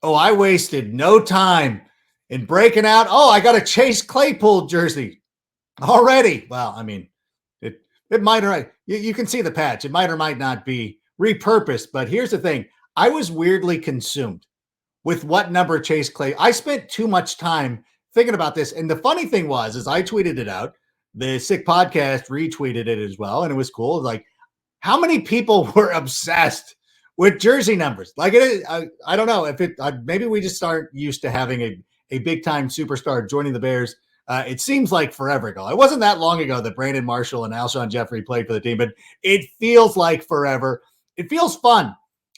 Oh, I wasted no time in breaking out. Oh, I got a Chase Claypool jersey already. Well, I mean, it might or you can see the patch. It might or might not be repurposed. But here's the thing: I was weirdly consumed with what number Chase Clay. I spent too much time thinking about this, and the funny thing was, is I tweeted it out. The Sick Podcast retweeted it as well, and it was cool. It was like, how many people were obsessed with jersey numbers? Like it is, I don't know if it. Maybe we just aren't used to having a big time superstar joining the Bears. It seems like forever ago. It wasn't that long ago that Brandon Marshall and Alshon Jeffrey played for the team, but it feels like forever. It feels fun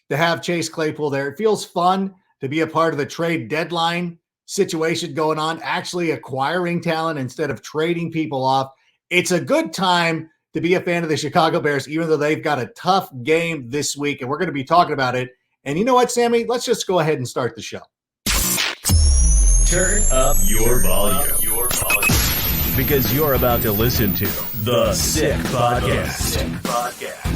to have Chase Claypool there. It feels fun to be a part of the trade deadline situation going on, actually acquiring talent instead of trading people off. It's a good time to be a fan of the Chicago Bears, even though they've got a tough game this week, and we're going to be talking about it. And you know what, Sammy? Let's just go ahead and start the show. Turn up your volume. Because you're about to listen to The Sick Podcast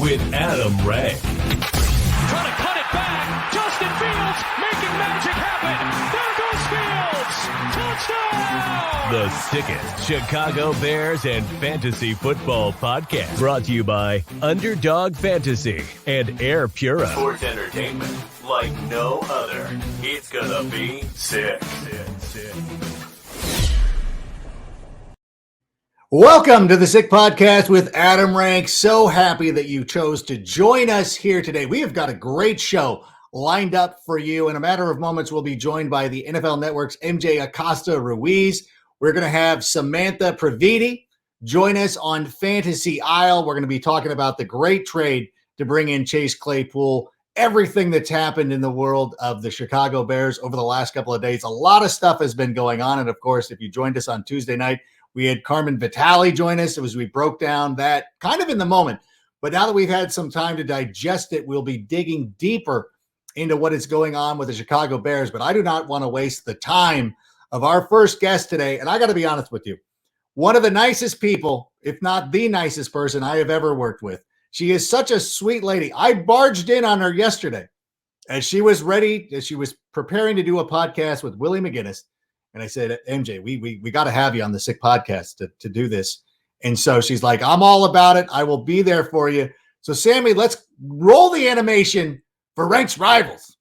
with Adam Ray. Trying to cut it back. Justin Fields making magic happen. There goes Fields. Touchdown. The sickest Chicago Bears and fantasy football podcast. Brought to you by Underdog Fantasy and Air Pura. Sports entertainment like no other. It's gonna be sick. Welcome to the Sick Podcast with Adam Rank. So happy that you chose to join us here today. We have got a great show lined up for you. In a matter of moments, we'll be joined by the NFL Network's MJ Acosta-Ruiz. We're going to have Samantha Praviti join us on Fantasy Isle. We're going to be talking about the great trade to bring in Chase Claypool, everything that's happened in the world of the Chicago Bears over the last couple of days. A lot of stuff has been going on. And of course, if you joined us on Tuesday night, we had Carmen Vitale join us. It was, we broke down that kind of in the moment. But now that we've had some time to digest it, we'll be digging deeper into what is going on with the Chicago Bears. But I do not want to waste the time of our first guest today. And I got to be honest with you, one of the nicest people, if not the nicest person I have ever worked with. She is such a sweet lady. I barged in on her yesterday as she was ready, as she was preparing to do a podcast with Willie McGinnis. And I said, MJ, we got to have you on the Sick Podcast to do this. And so she's like, I'm all about it. I will be there for you. So Sammy, let's roll the animation for Rank's Rivals.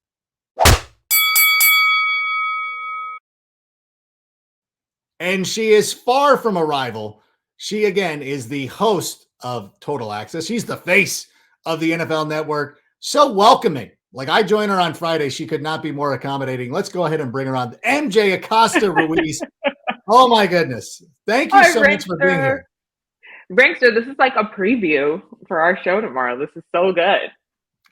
And she is far from a rival. She, again, is the host of Total Access. She's the face of the NFL Network. So welcoming. Like, I joined her on Friday. She could not be more accommodating. Let's go ahead and bring her on. MJ Acosta-Ruiz. Oh, my goodness. Thank you so much for being here. Rankster, this is like a preview for our show tomorrow. This is so good.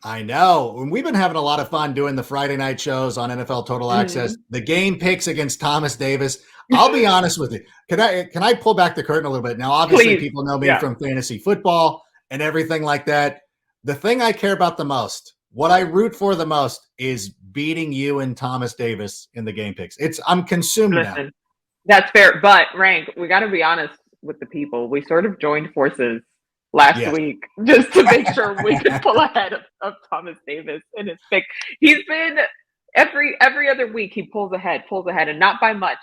I know. And we've been having a lot of fun doing the Friday night shows on NFL Total Access. The game picks against Thomas Davis. I'll be honest with you. Can I pull back the curtain a little bit? Now, obviously, people know me from fantasy football and everything like that. The thing I care about the most, what I root for the most, is beating you and Thomas Davis in the game picks. I'm consumed now. That's fair. But, Rank, we got to be honest with the people. We sort of joined forces last week just to make sure we could pull ahead of Thomas Davis in his pick. He's been every other week he pulls ahead, and not by much.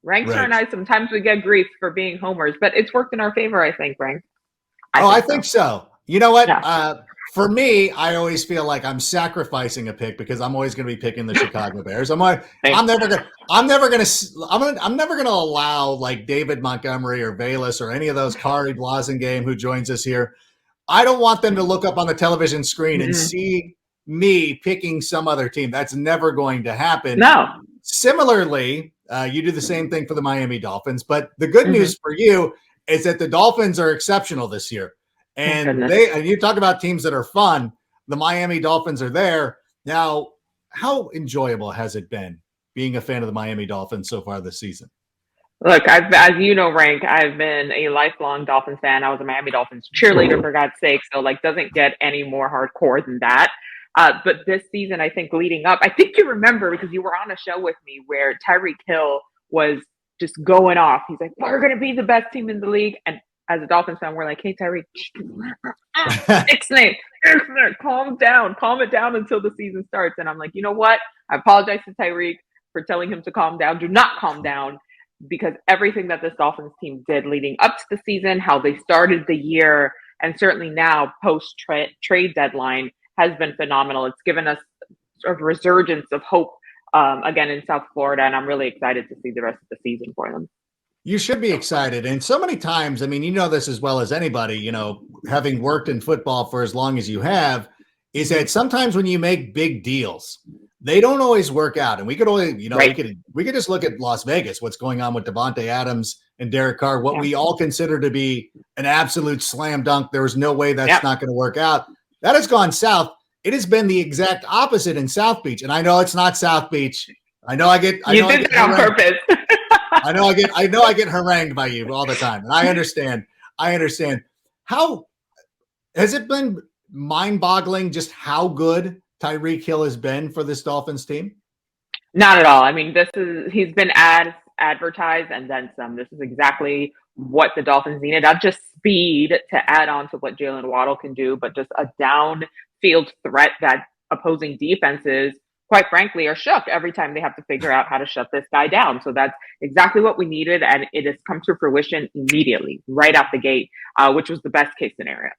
Rankster and I, sometimes we get grief for being homers, but it's worked in our favor, I think, Rank. I think so. You know what? Yeah. For me, I always feel like I'm sacrificing a pick because I'm always going to be picking the Chicago Bears. I'm never going to allow like David Montgomery or Bayless or any of those Kari Blasingame who joins us here. I don't want them to look up on the television screen and see me picking some other team. That's never going to happen. No. Similarly, you do the same thing for the Miami Dolphins, but the good news for you is that the Dolphins are exceptional this year. And you talk about teams that are fun. The Miami Dolphins are there. Now, how enjoyable has it been being a fan of the Miami Dolphins so far this season? Look, as you know, Rank, I've been a lifelong Dolphins fan. I was a Miami Dolphins cheerleader, for God's sake. So, doesn't get any more hardcore than that. But this season, I think leading up, I think you remember because you were on a show with me where Tyreek Hill was just going off. He's like, we're going to be the best team in the league. And as a Dolphins fan, we're like, hey, Tyreek, calm it down until the season starts. And I'm like, you know what? I apologize to Tyreek for telling him to calm down. Do not calm down, because everything that this Dolphins team did leading up to the season, how they started the year, and certainly now post trade deadline has been phenomenal. It's given us sort of resurgence of hope again in South Florida, and I'm really excited to see the rest of the season for them. You should be excited. And so many times, I mean, you know this as well as anybody, having worked in football for as long as you have, is that sometimes when you make big deals, they don't always work out. And we could only, Right. we could just look at Las Vegas, what's going on with Devontae Adams and Derek Carr, what we all consider to be an absolute slam dunk. There was no way that's not going to work out. That has gone south. It has been the exact opposite in South Beach. And I know it's not South Beach. I know I get that on purpose. I know I get harangued by you all the time. And I understand. How has it been mind-boggling just how good Tyreek Hill has been for this Dolphins team? Not at all. I mean, he's been advertised and then some. This is exactly what the Dolphins needed. Not just speed to add on to what Jalen Waddle can do, but just a downfield threat that opposing defenses, quite frankly, are shook every time they have to figure out how to shut this guy down. So that's exactly what we needed, and it has come to fruition immediately, right out the gate, which was the best case scenario.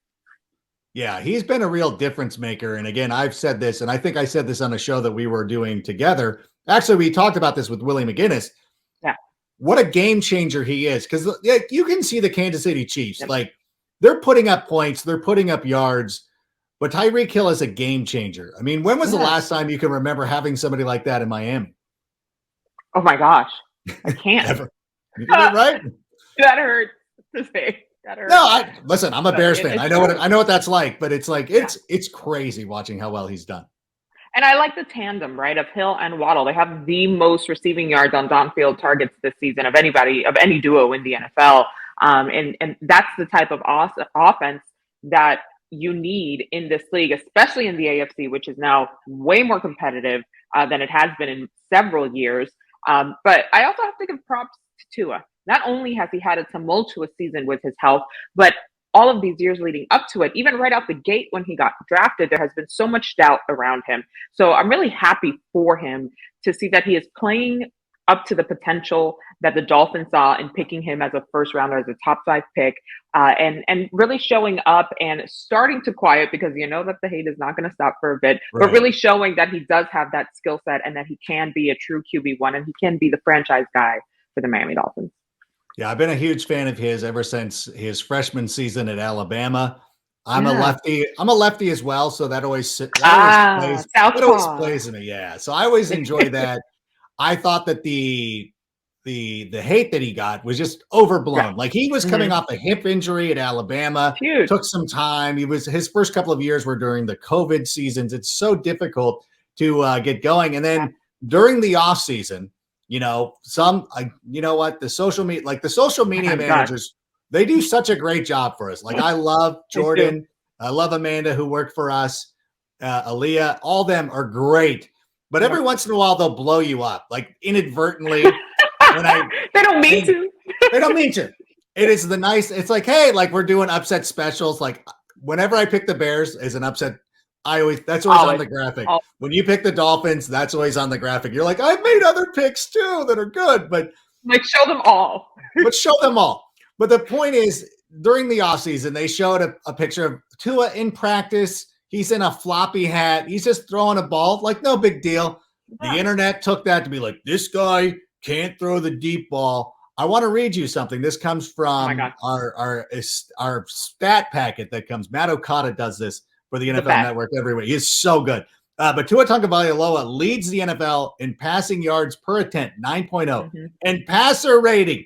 Yeah, he's been a real difference maker. And again, I've said this, and I think I said this on a show that we were doing together. Actually, we talked about this with Willie McGinnis. Yeah. What a game changer he is. Because you can see the Kansas City Chiefs, like they're putting up points, they're putting up yards, but Tyreek Hill is a game changer. I mean, when was the last time you can remember having somebody like that in Miami? Oh my gosh. I can't. Ever. You did it right? That hurts to say. No, listen, I'm a Bears fan. I know what that's like, but it's like it's crazy watching how well he's done. And I like the tandem, right, of Hill and Waddle. They have the most receiving yards on downfield targets this season of any duo in the NFL. And that's the type of offense that you need in this league, especially in the AFC, which is now way more competitive than it has been in several years. But I also have to give props to Tua. Not only has he had a tumultuous season with his health, but all of these years leading up to it, even right out the gate when he got drafted, there has been so much doubt around him. So I'm really happy for him to see that he is playing up to the potential that the Dolphins saw in picking him as a first rounder, as a top 5 pick, and really showing up and starting to quiet, because you know that the hate is not going to stop for a bit, but really showing that he does have that skill set and that he can be a true QB1 and he can be the franchise guy for the Miami Dolphins. Yeah, I've been a huge fan of his ever since his freshman season at Alabama. I'm a lefty. I'm a lefty as well, so that always plays me. Yeah, so I always enjoy that. I thought that the hate that he got was just overblown. Like he was coming off a hip injury at Alabama. Huge. Took some time. His first couple of years were during the COVID seasons. It's so difficult to get going, and then during the off season. You know what? The social media managers, they do such a great job for us. Like I love Jordan. I love Amanda who worked for us. Aaliyah, all of them are great. But every once in a while, they'll blow you up, like inadvertently. They don't mean to. They don't mean to. It is it's like, hey, like we're doing upset specials. Like whenever I pick the Bears as an upset, that's always on the graphic. When you pick the Dolphins, that's always on the graphic. You're like, I've made other picks too that are good, but like show them all. But the point is, during the offseason, they showed a picture of Tua in practice. He's in a floppy hat. He's just throwing a ball, like no big deal. Yeah. The internet took that to be like, this guy can't throw the deep ball. I want to read you something. This comes from our stat packet that comes. Matt Okada does this for the NFL Network every week. He is so good. But Tua Tagovailoa leads the NFL in passing yards per attempt, 9.0, and passer rating.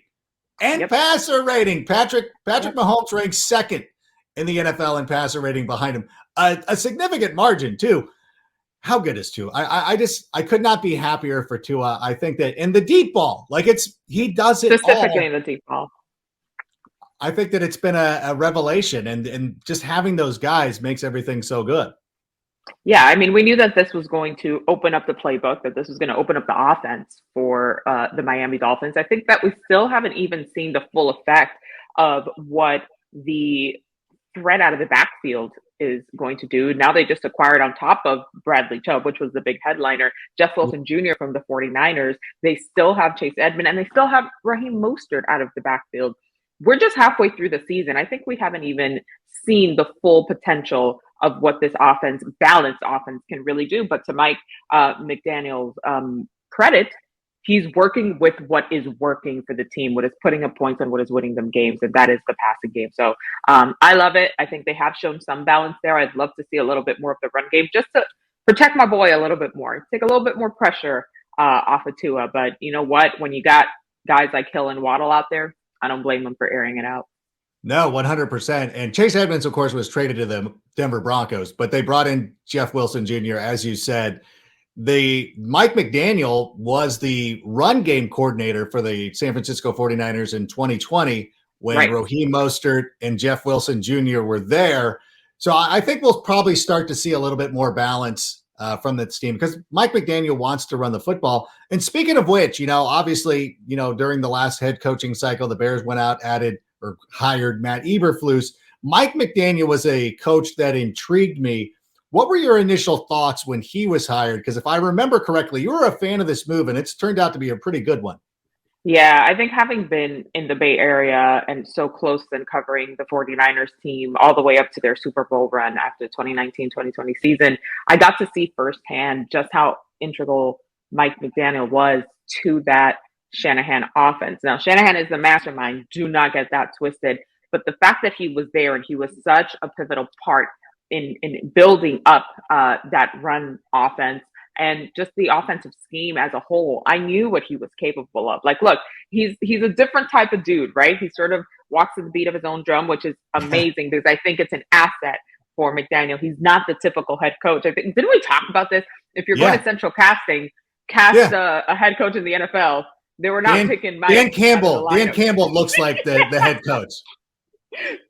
Passer rating. Patrick Mahomes ranks second in the NFL in passer rating behind him. A significant margin, too. How good is Tua? I could not be happier for Tua. I think that in the deep ball, he does it specifically in the deep ball. I think that it's been a revelation, and just having those guys makes everything so good. Yeah, I mean, we knew that this was going to open up the playbook, that this was going to open up the offense for the Miami Dolphins. I think that we still haven't even seen the full effect of what the threat out of the backfield is going to do. Now they just acquired on top of Bradley Chubb, which was the big headliner, Jeff Wilson Jr. from the 49ers. They still have Chase Edmonds, and they still have Raheem Mostert out of the backfield. We're just halfway through the season. I think we haven't even seen the full potential of what this offense, balanced offense, can really do. But to Mike McDaniel's credit, he's working with what is working for the team, what is putting up points and what is winning them games, and that is the passing game. So I love it. I think they have shown some balance there. I'd love to see a little bit more of the run game just to protect my boy a little bit more, take a little bit more pressure off of Tua. But you know what? When you got guys like Hill and Waddle out there, I don't blame them for airing it out. No, 100%. And Chase Edmonds, of course, was traded to the Denver Broncos, but they brought in Jeff Wilson Jr., as you said. Mike McDaniel was the run game coordinator for the San Francisco 49ers in 2020 when Raheem Mostert and Jeff Wilson Jr. were there. So I think we'll probably start to see a little bit more balance from this team because Mike McDaniel wants to run the football. And speaking of which, obviously, during the last head coaching cycle, the Bears went out, hired Matt Eberflus. Mike McDaniel was a coach that intrigued me. What were your initial thoughts when he was hired? Because if I remember correctly, you were a fan of this move, and it's turned out to be a pretty good one. Yeah, I think having been in the Bay Area and so close and covering the 49ers team all the way up to their Super Bowl run after the 2019-2020 season, I got to see firsthand just how integral Mike McDaniel was to that Shanahan offense. Now, Shanahan is the mastermind. Do not get that twisted. But the fact that he was there and he was such a pivotal part in building up that run offense and just the offensive scheme as a whole, I knew what he was capable of. Like, look, he's a different type of dude, right? He sort of walks to the beat of his own drum, which is amazing because I think it's an asset for McDaniel. He's not the typical head coach. Didn't we talk about this? If you're going to central casting, a head coach in the NFL. They were not picking Mike. Dan Campbell. Dan Campbell looks like the head coach.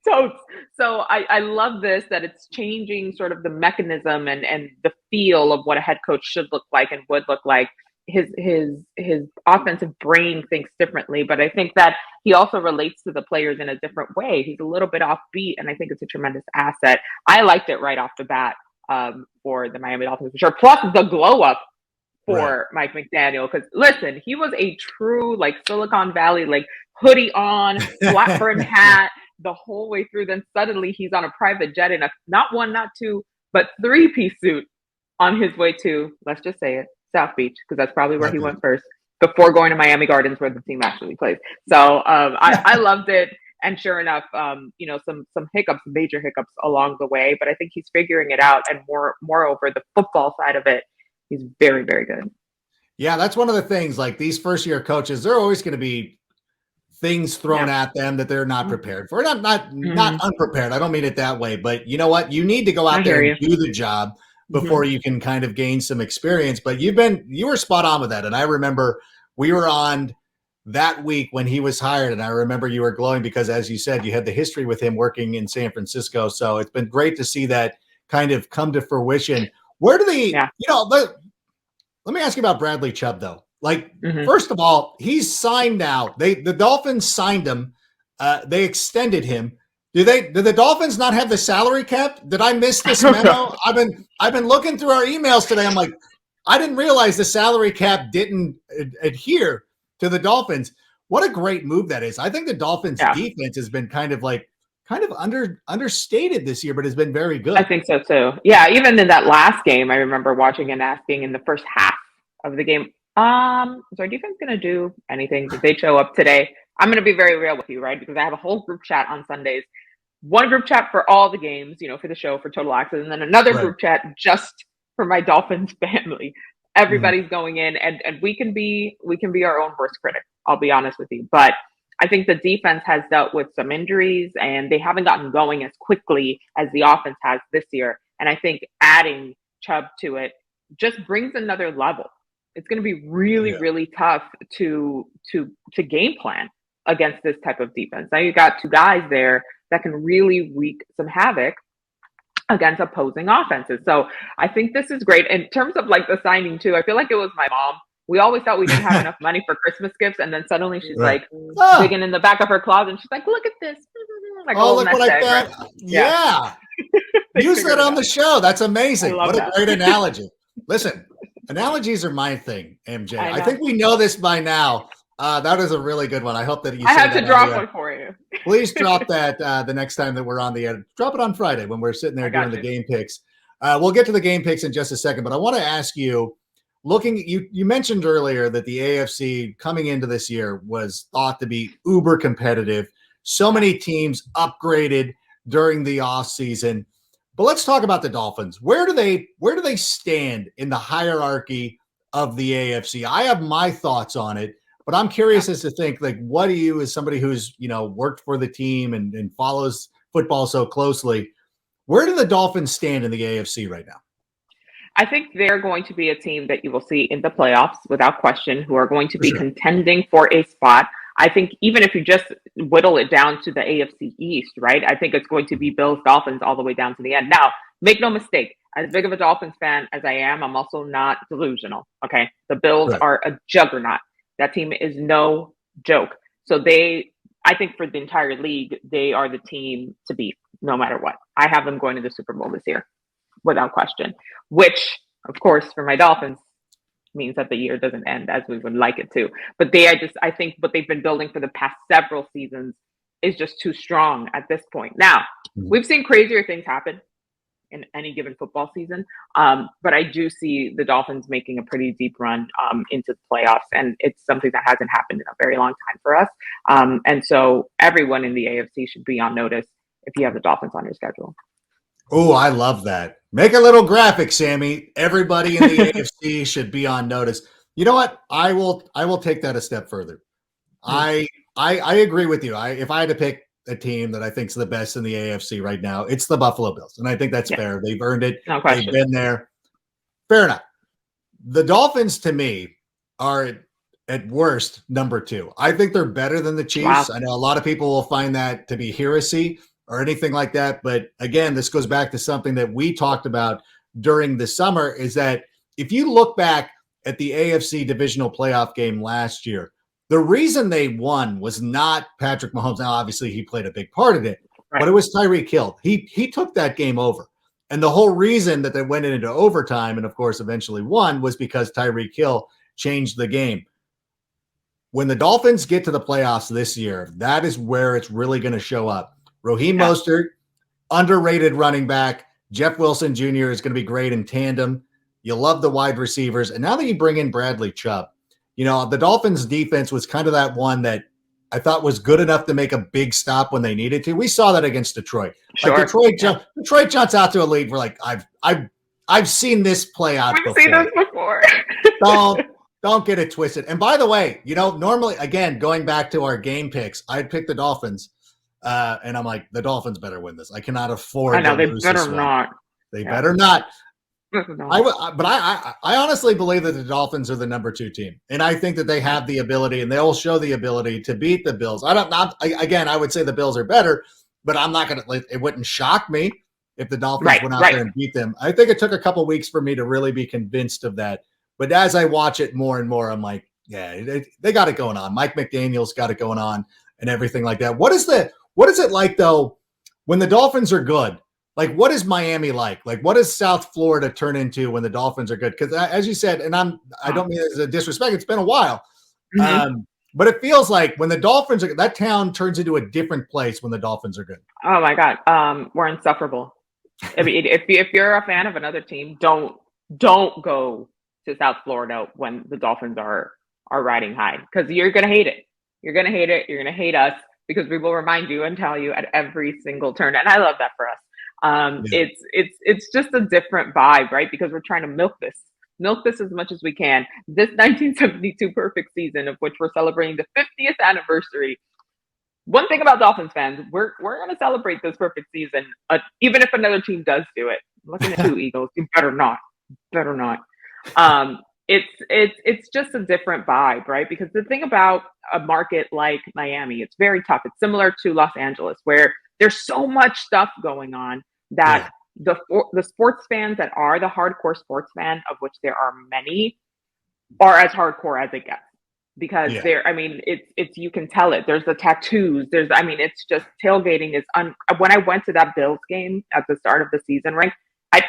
Totes. So I love this, that it's changing sort of the mechanism and the feel of what a head coach should look like and would look like. His offensive brain thinks differently, but I think that he also relates to the players in a different way. He's a little bit offbeat, and I think it's a tremendous asset. I liked it right off the bat for the Miami Dolphins for sure. Plus the glow up for Mike McDaniel, because listen, he was a true Silicon Valley hoodie on, flat brim hat the whole way through. Then suddenly he's on a private jet in a not one, not two, but 3-piece suit on his way to, let's just say it, South Beach, because that's probably where he went first before going to Miami Gardens, where the team actually plays. So I loved it. And sure enough, some hiccups, major hiccups along the way, but I think he's figuring it out. And moreover, the football side of it, he's very, very good. Yeah, that's one of the things. These first-year coaches, they're always going to be things thrown at them that they're not prepared for. Not unprepared. I don't mean it that way. But you know what? You need to go out there and do the job before you can kind of gain some experience. But you were spot on with that. And I remember we were on that week when he was hired, and I remember you were glowing because, as you said, you had the history with him working in San Francisco. So it's been great to see that kind of come to fruition. Where do they, let me ask you about Bradley Chubb, though. First of all, he's signed now. The Dolphins signed him. They extended him. Did the Dolphins not have the salary cap? Did I miss this memo? I've been looking through our emails today. I'm like, I didn't realize the salary cap didn't adhere to the Dolphins. What a great move that is. I think the Dolphins defense has been kind of understated this year, but has been very good. I think so too. Yeah, even in that last game, I remember watching and asking in the first half of the game, is our defense going to do anything? Did they show up today? I'm going to be very real with you, right? Because I have a whole group chat on Sundays. One group chat for all the games, for the show, for Total Access, and then another group chat just for my Dolphins family. Everybody's going in, and we can be our own worst critic. I'll be honest with you. But I think the defense has dealt with some injuries, and they haven't gotten going as quickly as the offense has this year. And I think adding Chubb to it just brings another level. It's going to be really, really tough to game plan against this type of defense. Now you got two guys there that can really wreak some havoc against opposing offenses. So I think this is great. In terms of the signing too, I feel like it was my mom. We always thought we didn't have enough money for Christmas gifts. And then suddenly she's digging in the back of her closet and she's like, look at this. Like a Oh, little look nest what I egg, right? found. Yeah. Yeah. They Use figured that it on out. the show. That's amazing. I love What a that. great analogy. Listen, analogies are my thing, MJ. I I know. think we know this by now. That is a really good one. I hope that you I say have that to on the drop air. one for you. Please drop that the next time that we're on the air. Drop it on Friday when we're sitting there I doing got the you. game picks. We'll get to the game picks in just a second, but I want to ask you, you mentioned earlier that the AFC coming into this year was thought to be uber competitive. So many teams upgraded during the offseason. But let's talk about the Dolphins. Where do they stand in the hierarchy of the AFC? I have my thoughts on it, but I'm curious as to think, like, what do you, as somebody who's, worked for the team and follows football so closely, where do the Dolphins stand in the AFC right now? I think they're going to be a team that you will see in the playoffs without question, who are going to For be sure. contending for a spot. I think even if you just whittle it down to the AFC East, right? I think it's going to be Bills Dolphins all the way down to the end. Now, make no mistake, as big of a Dolphins fan as I am, I'm also not delusional. Okay. The Bills Right. are a juggernaut. That team is no joke. So I think for the entire league, they are the team to beat no matter what. I have them going to the Super Bowl this year without question, which, of course, for my Dolphins means that the year doesn't end as we would like it to. But I think what they've been building for the past several seasons is just too strong at this point. Now, we've seen crazier things happen in any given football season, but I do see the Dolphins making a pretty deep run into the playoffs, and it's something that hasn't happened in a very long time for us. And so everyone in the AFC should be on notice if you have the Dolphins on your schedule. Oh, I love that. Make a little graphic, Sammy. Everybody in the AFC should be on notice. You know what? I will take that a step further. I agree with you. If I had to pick a team that I think is the best in the AFC right now, it's the Buffalo Bills, and I think that's fair. They've earned it. No question. They've been there. Fair enough. The Dolphins, to me, are at worst number 2. I think they're better than the Chiefs. Wow. I know a lot of people will find that to be heresy or anything like that. But again, this goes back to something that we talked about during the summer, is that if you look back at the AFC divisional playoff game last year, the reason they won was not Patrick Mahomes. Now, obviously, he played a big part in it, but it was Tyreek Hill. He took that game over. And the whole reason that they went into overtime and, of course, eventually won was because Tyreek Hill changed the game. When the Dolphins get to the playoffs this year, that is where it's really going to show up. Raheem Mostert, underrated running back. Jeff Wilson Jr. is going to be great in tandem. You love the wide receivers. And now that you bring in Bradley Chubb, the Dolphins defense was kind of that one that I thought was good enough to make a big stop when they needed to. We saw that against Detroit. Sure. Like Detroit jumps out to a lead. We're like, I've seen this play out before. We've seen this before. Don't get it twisted. And by the way, normally, again, going back to our game picks, I'd pick the Dolphins. And I'm like, the Dolphins better win this. I cannot afford. I know to they lose better this one. not. They better not. No. I honestly believe that the Dolphins are the number 2 team, and I think that they have the ability, and they'll show the ability to beat the Bills. I would say the Bills are better, but I'm not going to. It wouldn't shock me if the Dolphins went out there and beat them. I think it took a couple weeks for me to really be convinced of that. But as I watch it more and more, I'm like, yeah, they got it going on. Mike McDaniel's got it going on, and everything like that. What is it like though when the Dolphins are good? Like, what is Miami like? Like, what does South Florida turn into when the Dolphins are good? Because as you said, and I don't mean it as a disrespect, it's been a while. Mm-hmm. But it feels like when the Dolphins are, that town turns into a different place when the Dolphins are good. Oh my God. We're insufferable. I mean, if you're a fan of another team, don't go to South Florida when the Dolphins are riding high, because you're going to hate it. You're going to hate it. You're going to hate us, because we will remind you and tell you at every single turn. And I love that for us. It's just a different vibe, right? Because we're trying to milk this as much as we can. This 1972 perfect season, of which we're celebrating the 50th anniversary. One thing about Dolphins fans, we're going to celebrate this perfect season, even if another team does do it. I'm looking at you, Eagles. You better not. It's just a different vibe, right? Because the thing about a market like Miami, it's very tough. It's similar to Los Angeles, where there's so much stuff going on that the sports fans that are the hardcore sports fan, of which there are many, are as hardcore as it gets. because it's you can tell it. There's the tattoos. It's just tailgating is when I went to that Bills game at the start of the season, right? I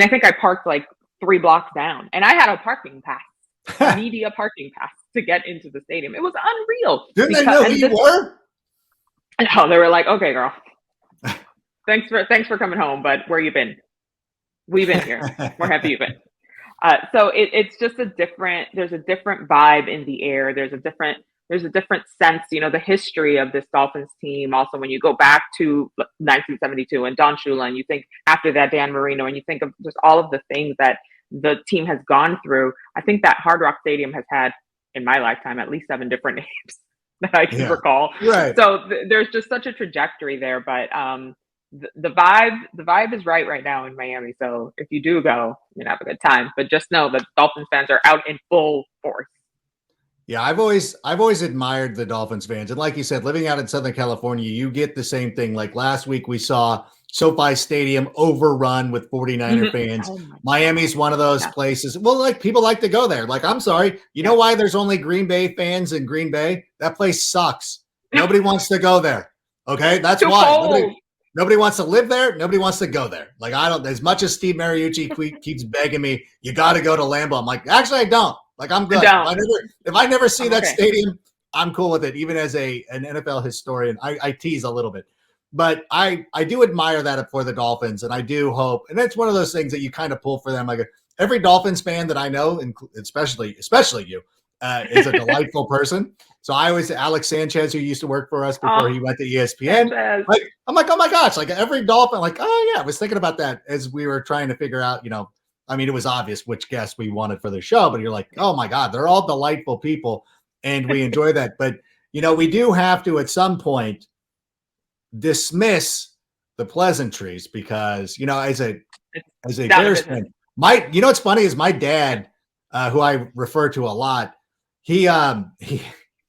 think I parked like 3 blocks down, and I had a parking pass, a media parking pass to get into the stadium. It was unreal. Didn't they know who you were? No, they were like, "Okay, girl, thanks for coming home, but where you been? We've been here. Where have you been?" So it's just there's a different vibe in the air. There's a different sense, the history of this Dolphins team. Also, when you go back to 1972 and Don Shula, and you think after that, Dan Marino, and you think of just all of the things that the team has gone through, I think that Hard Rock Stadium has had, in my lifetime, at least 7 different names that I can recall. Right. So there's just such a trajectory there, but the vibe is right now in Miami. So if you do go, you're gonna have a good time. But just know that Dolphins fans are out in full force. Yeah, I've always admired the Dolphins fans. And like you said, living out in Southern California, you get the same thing. Like last week we saw SoFi Stadium overrun with 49er fans. Oh Miami's one of those places. Well, like people like to go there. Like, I'm sorry. You know why there's only Green Bay fans in Green Bay? That place sucks. Nobody wants to go there. Okay. That's why. Nobody wants to live there. Nobody wants to go there. Like, I don't, as much as Steve Mariucci keeps begging me, you got to go to Lambeau. I'm like, actually, I don't. Like, I'm good. If I never see that stadium, I'm cool with it. Even as an NFL historian, I tease a little bit. But I do admire that for the Dolphins, and I do hope, and it's one of those things that you kind of pull for them. Like every Dolphins fan that I know, and especially you, is a delightful person. So I always, Alex Sanchez, who used to work for us before he went to ESPN. I'm like, oh my gosh, like every Dolphin, like, oh yeah, I was thinking about that as we were trying to figure out, it was obvious which guests we wanted for the show, but you're like, oh my God, they're all delightful people, and we enjoy that. But we do have to at some point dismiss the pleasantries because as a Bears fan, what's funny is my dad, who I refer to a lot, he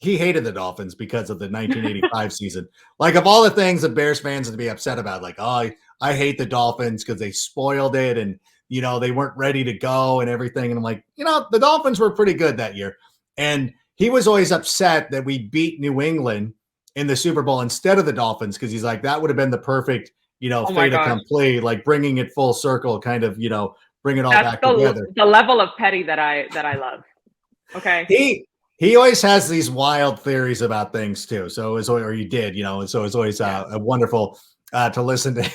hated the Dolphins because of the 1985 season. Like, of all the things that Bears fans would be upset about, like, oh, I hate the Dolphins because they spoiled it and they weren't ready to go and everything. And I'm like, the Dolphins were pretty good that year. And he was always upset that we beat New England in the Super Bowl instead of the Dolphins, because he's like, that would have been the perfect, fait accompli, like bringing it full circle, kind of, bring it all back together. The level of petty that I love. Okay. He always has these wild theories about things too. So you did, so it's always wonderful to listen to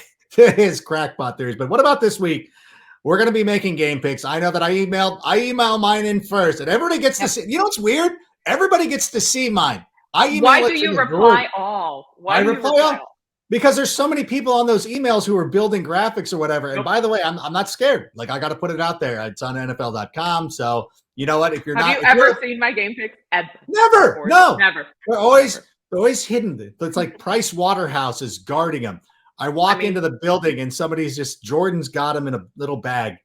his crackpot theories. But what about this week? We're going to be making game picks. I know that I email mine in first, and everybody gets to see. What's weird? Everybody gets to see mine. Why do you reply all? Why do you reply all? Because there's so many people on those emails who are building graphics or whatever. And by the way, I'm not scared. Like, I got to put it out there. It's on NFL.com. So you know what? If you're have you ever seen my game picks? Never. No. Never. They're always hidden. It's like Price Waterhouse is guarding them. I walk into the building and Jordan's got them in a little bag.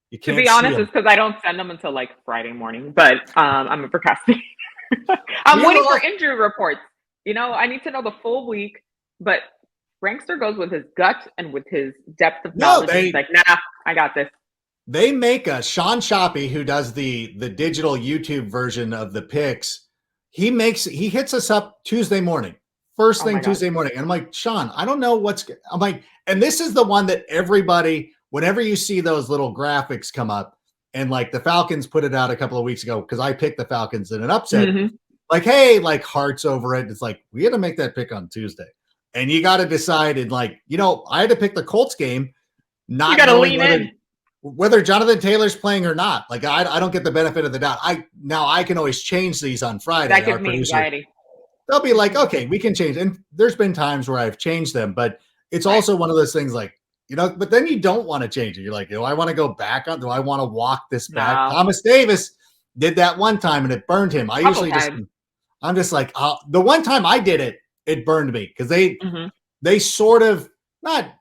You can't. To be honest, it's because I don't send them until like Friday morning. But I'm a procrastinator. I'm waiting for injury reports. I need to know the full week. But Rankster goes with his gut and with his depth of knowledge. He's like, nah, I got this. They make Sean Shoppy, who does the digital YouTube version of the picks. He hits us up Tuesday morning. First thing Tuesday morning. And I'm like, Sean, I don't know I'm like, and this is the one that everybody, whenever you see those little graphics come up, and like the Falcons put it out a couple of weeks ago, because I picked the Falcons in an upset, like, hey, like hearts over it. It's like, we had to make that pick on Tuesday. And you got to decide, and like, I had to pick the Colts game, not knowing whether Jonathan Taylor's playing or not. Like, I don't get the benefit of the doubt. I can always change these on Friday. That gives me anxiety. They'll be like, okay, we can change. And there's been times where I've changed them, but it's also one of those things like, but then you don't want to change it. You're like, do I want to go back on? Do I want to walk this back? No. Thomas Davis did that one time and it burned him. I'm just like, the one time I did it, it burned me because they sort of not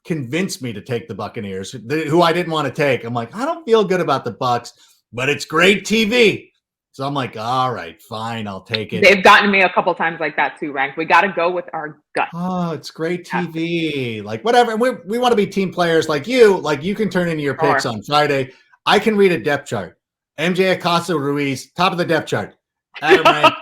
convinced me to take the Buccaneers, who I didn't want to take. I'm like, I don't feel good about the Bucks, but it's great TV. So I'm like, all right, fine, I'll take it. They've gotten me a couple times like that too, Rank. We got to go with our gut. Oh, it's great TV. Like, whatever. And we want to be team players like you. Like, you can turn into your picks on Friday. I can read a depth chart. MJ Acosta-Ruiz, top of the depth chart. Adam Rank.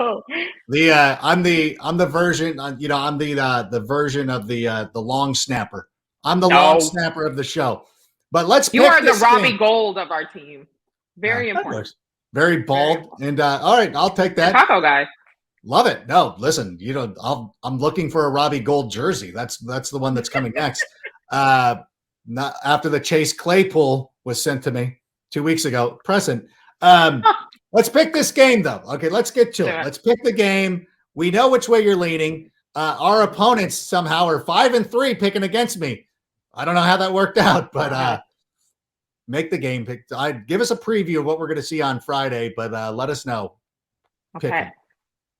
I'm the version. I'm the version of the long snapper. I'm the long snapper of the show. But let's. You are the Robbie game. Gold of our team. Very important. Very bald. And all right, I'll take that. Chicago guy. Love it. No, listen. I'm looking for a Robbie Gold jersey. That's the one that's coming next. Not after the Chase Claypool was sent to me 2 weeks ago. Present. Let's pick this game, though. Okay, let's get to it. Let's pick the game. We know which way you're leaning. Our opponents somehow are 5-3 picking against me. I don't know how that worked out, but make the game pick. Give us a preview of what we're going to see on Friday, but let us know. Okay.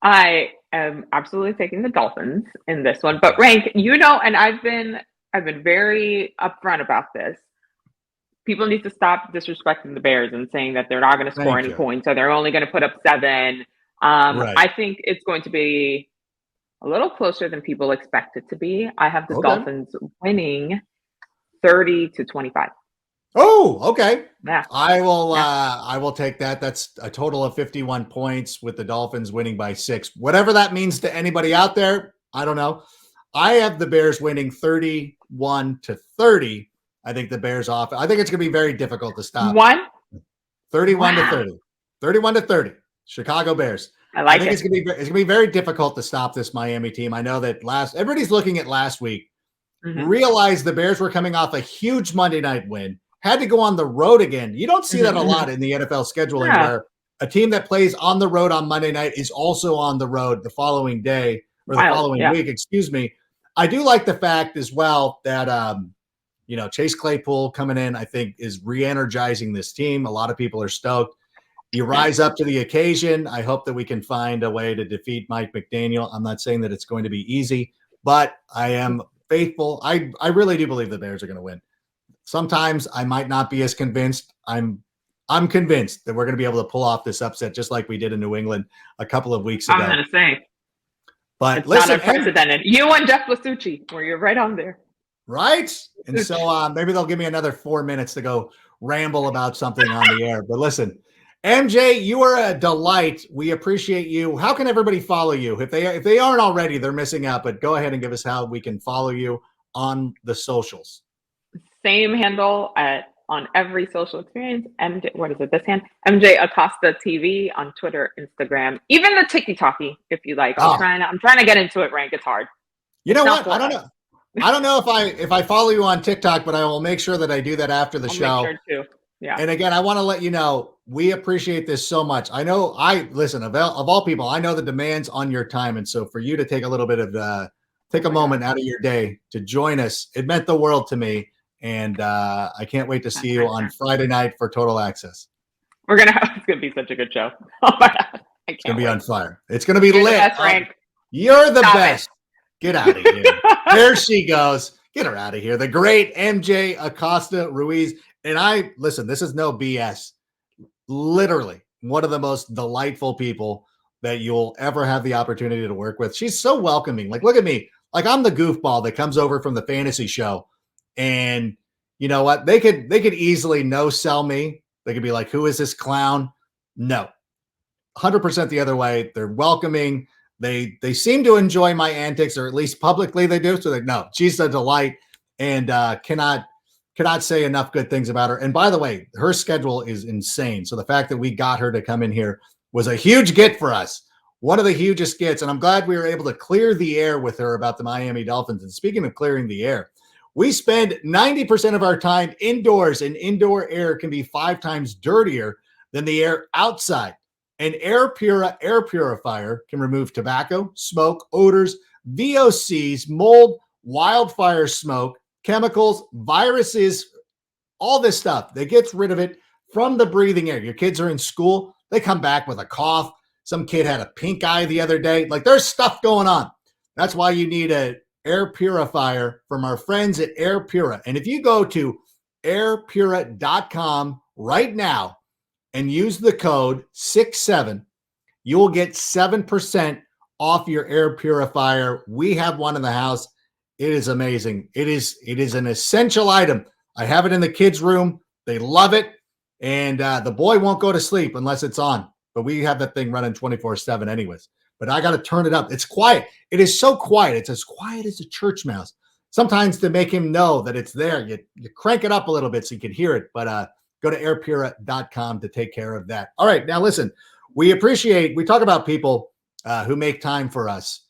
I am absolutely taking the Dolphins in this one, but Rank, and I've been very upfront about this. People need to stop disrespecting the Bears and saying that they're not going to score any points or they're only going to put up 7. Right. I think it's going to be a little closer than people expect it to be. I have the Dolphins winning 30-25. Oh, okay. Yeah. I will take that. That's a total of 51 points with the Dolphins winning by 6. Whatever that means to anybody out there, I don't know. I have the Bears winning 31-30. I think the Bears off. I think it's going to be very difficult to stop. 31-30. 31-30. Chicago Bears. I think it's going to be very difficult to stop this Miami team. I know that everybody's looking at last week. Mm-hmm. Realized the Bears were coming off a huge Monday night win. Had to go on the road again. You don't see that a lot in the NFL scheduling where a team that plays on the road on Monday night is also on the road the following day or the following week. Excuse me. I do like the fact as well that Chase Claypool coming in, I think, is re-energizing this team. A lot of people are stoked. You rise up to the occasion. I hope that we can find a way to defeat Mike McDaniel. I'm not saying that it's going to be easy, but I am faithful. I really do believe the Bears are going to win. Sometimes I might not be as convinced. I'm convinced that we're going to be able to pull off this upset just like we did in New England a couple of weeks ago. I'm going to say. But it's not unprecedented. You and Jeff Lasucci, where you're right on there. Right? And so maybe they'll give me another 4 minutes to go ramble about something on the air. But listen, MJ, you are a delight. We appreciate you. How can everybody follow you? If they aren't already, they're missing out. But go ahead and give us how we can follow you on the socials. Same handle on every social experience. What is it? This hand? MJ Acosta TV on Twitter, Instagram, even the TikTok if you like. I'm trying to get into it, Rank. It's hard. You know what? I don't know. I don't know if I follow you on TikTok, but I will make sure that I do that after the show. Make sure too. Yeah. And again, I want to let you know, we appreciate this so much. I know of all people, I know the demands on your time. And so for you to take a little bit of, take a moment out of your day to join us, it meant the world to me. And I can't wait to see you on Friday night for Total Access. It's going to be such a good show. Oh my God. It's going to be on fire. It's going to be You're lit. The best, Rank. You're the best. Get out of here. There she goes. Get her out of here. The great MJ Acosta-Ruiz. And listen, this is no BS. Literally one of the most delightful people that you'll ever have the opportunity to work with. She's so welcoming. Like, look at me. Like, I'm the goofball that comes over from the fantasy show. And you know what? They could easily no-sell me. They could be like, who is this clown? No. 100% the other way. They're welcoming. They seem to enjoy my antics, or at least publicly they do. So no, she's a delight, and cannot say enough good things about her. And by the way, her schedule is insane. So the fact that we got her to come in here was a huge get for us. One of the hugest gets. And I'm glad we were able to clear the air with her about the Miami Dolphins. And speaking of clearing the air, we spend 90% of our time indoors, and indoor air can be 5 times dirtier than the air outside. An Air purifier can remove tobacco, smoke, odors, VOCs, mold, wildfire smoke, chemicals, viruses, all this stuff. That gets rid of it from the breathing air. Your kids are in school. They come back with a cough. Some kid had a pink eye the other day. Like, there's stuff going on. That's why you need an air purifier from our friends at Air Pura. And if you go to airpura.com right now, and use the code 67, you will get 7% off your air purifier. We have one in the house. It is amazing. It is an essential item. I have it in the kids' room. They love it. And the boy won't go to sleep unless it's on. but we have that thing running 24/7 anyways. But I got to turn it up. It's quiet. It is so quiet. It's as quiet as a church mouse. Sometimes to make him know that it's there, you crank it up a little bit so you can hear it. But go to airpura.com to take care of that. All right. Now, listen, we talk about people who make time for us,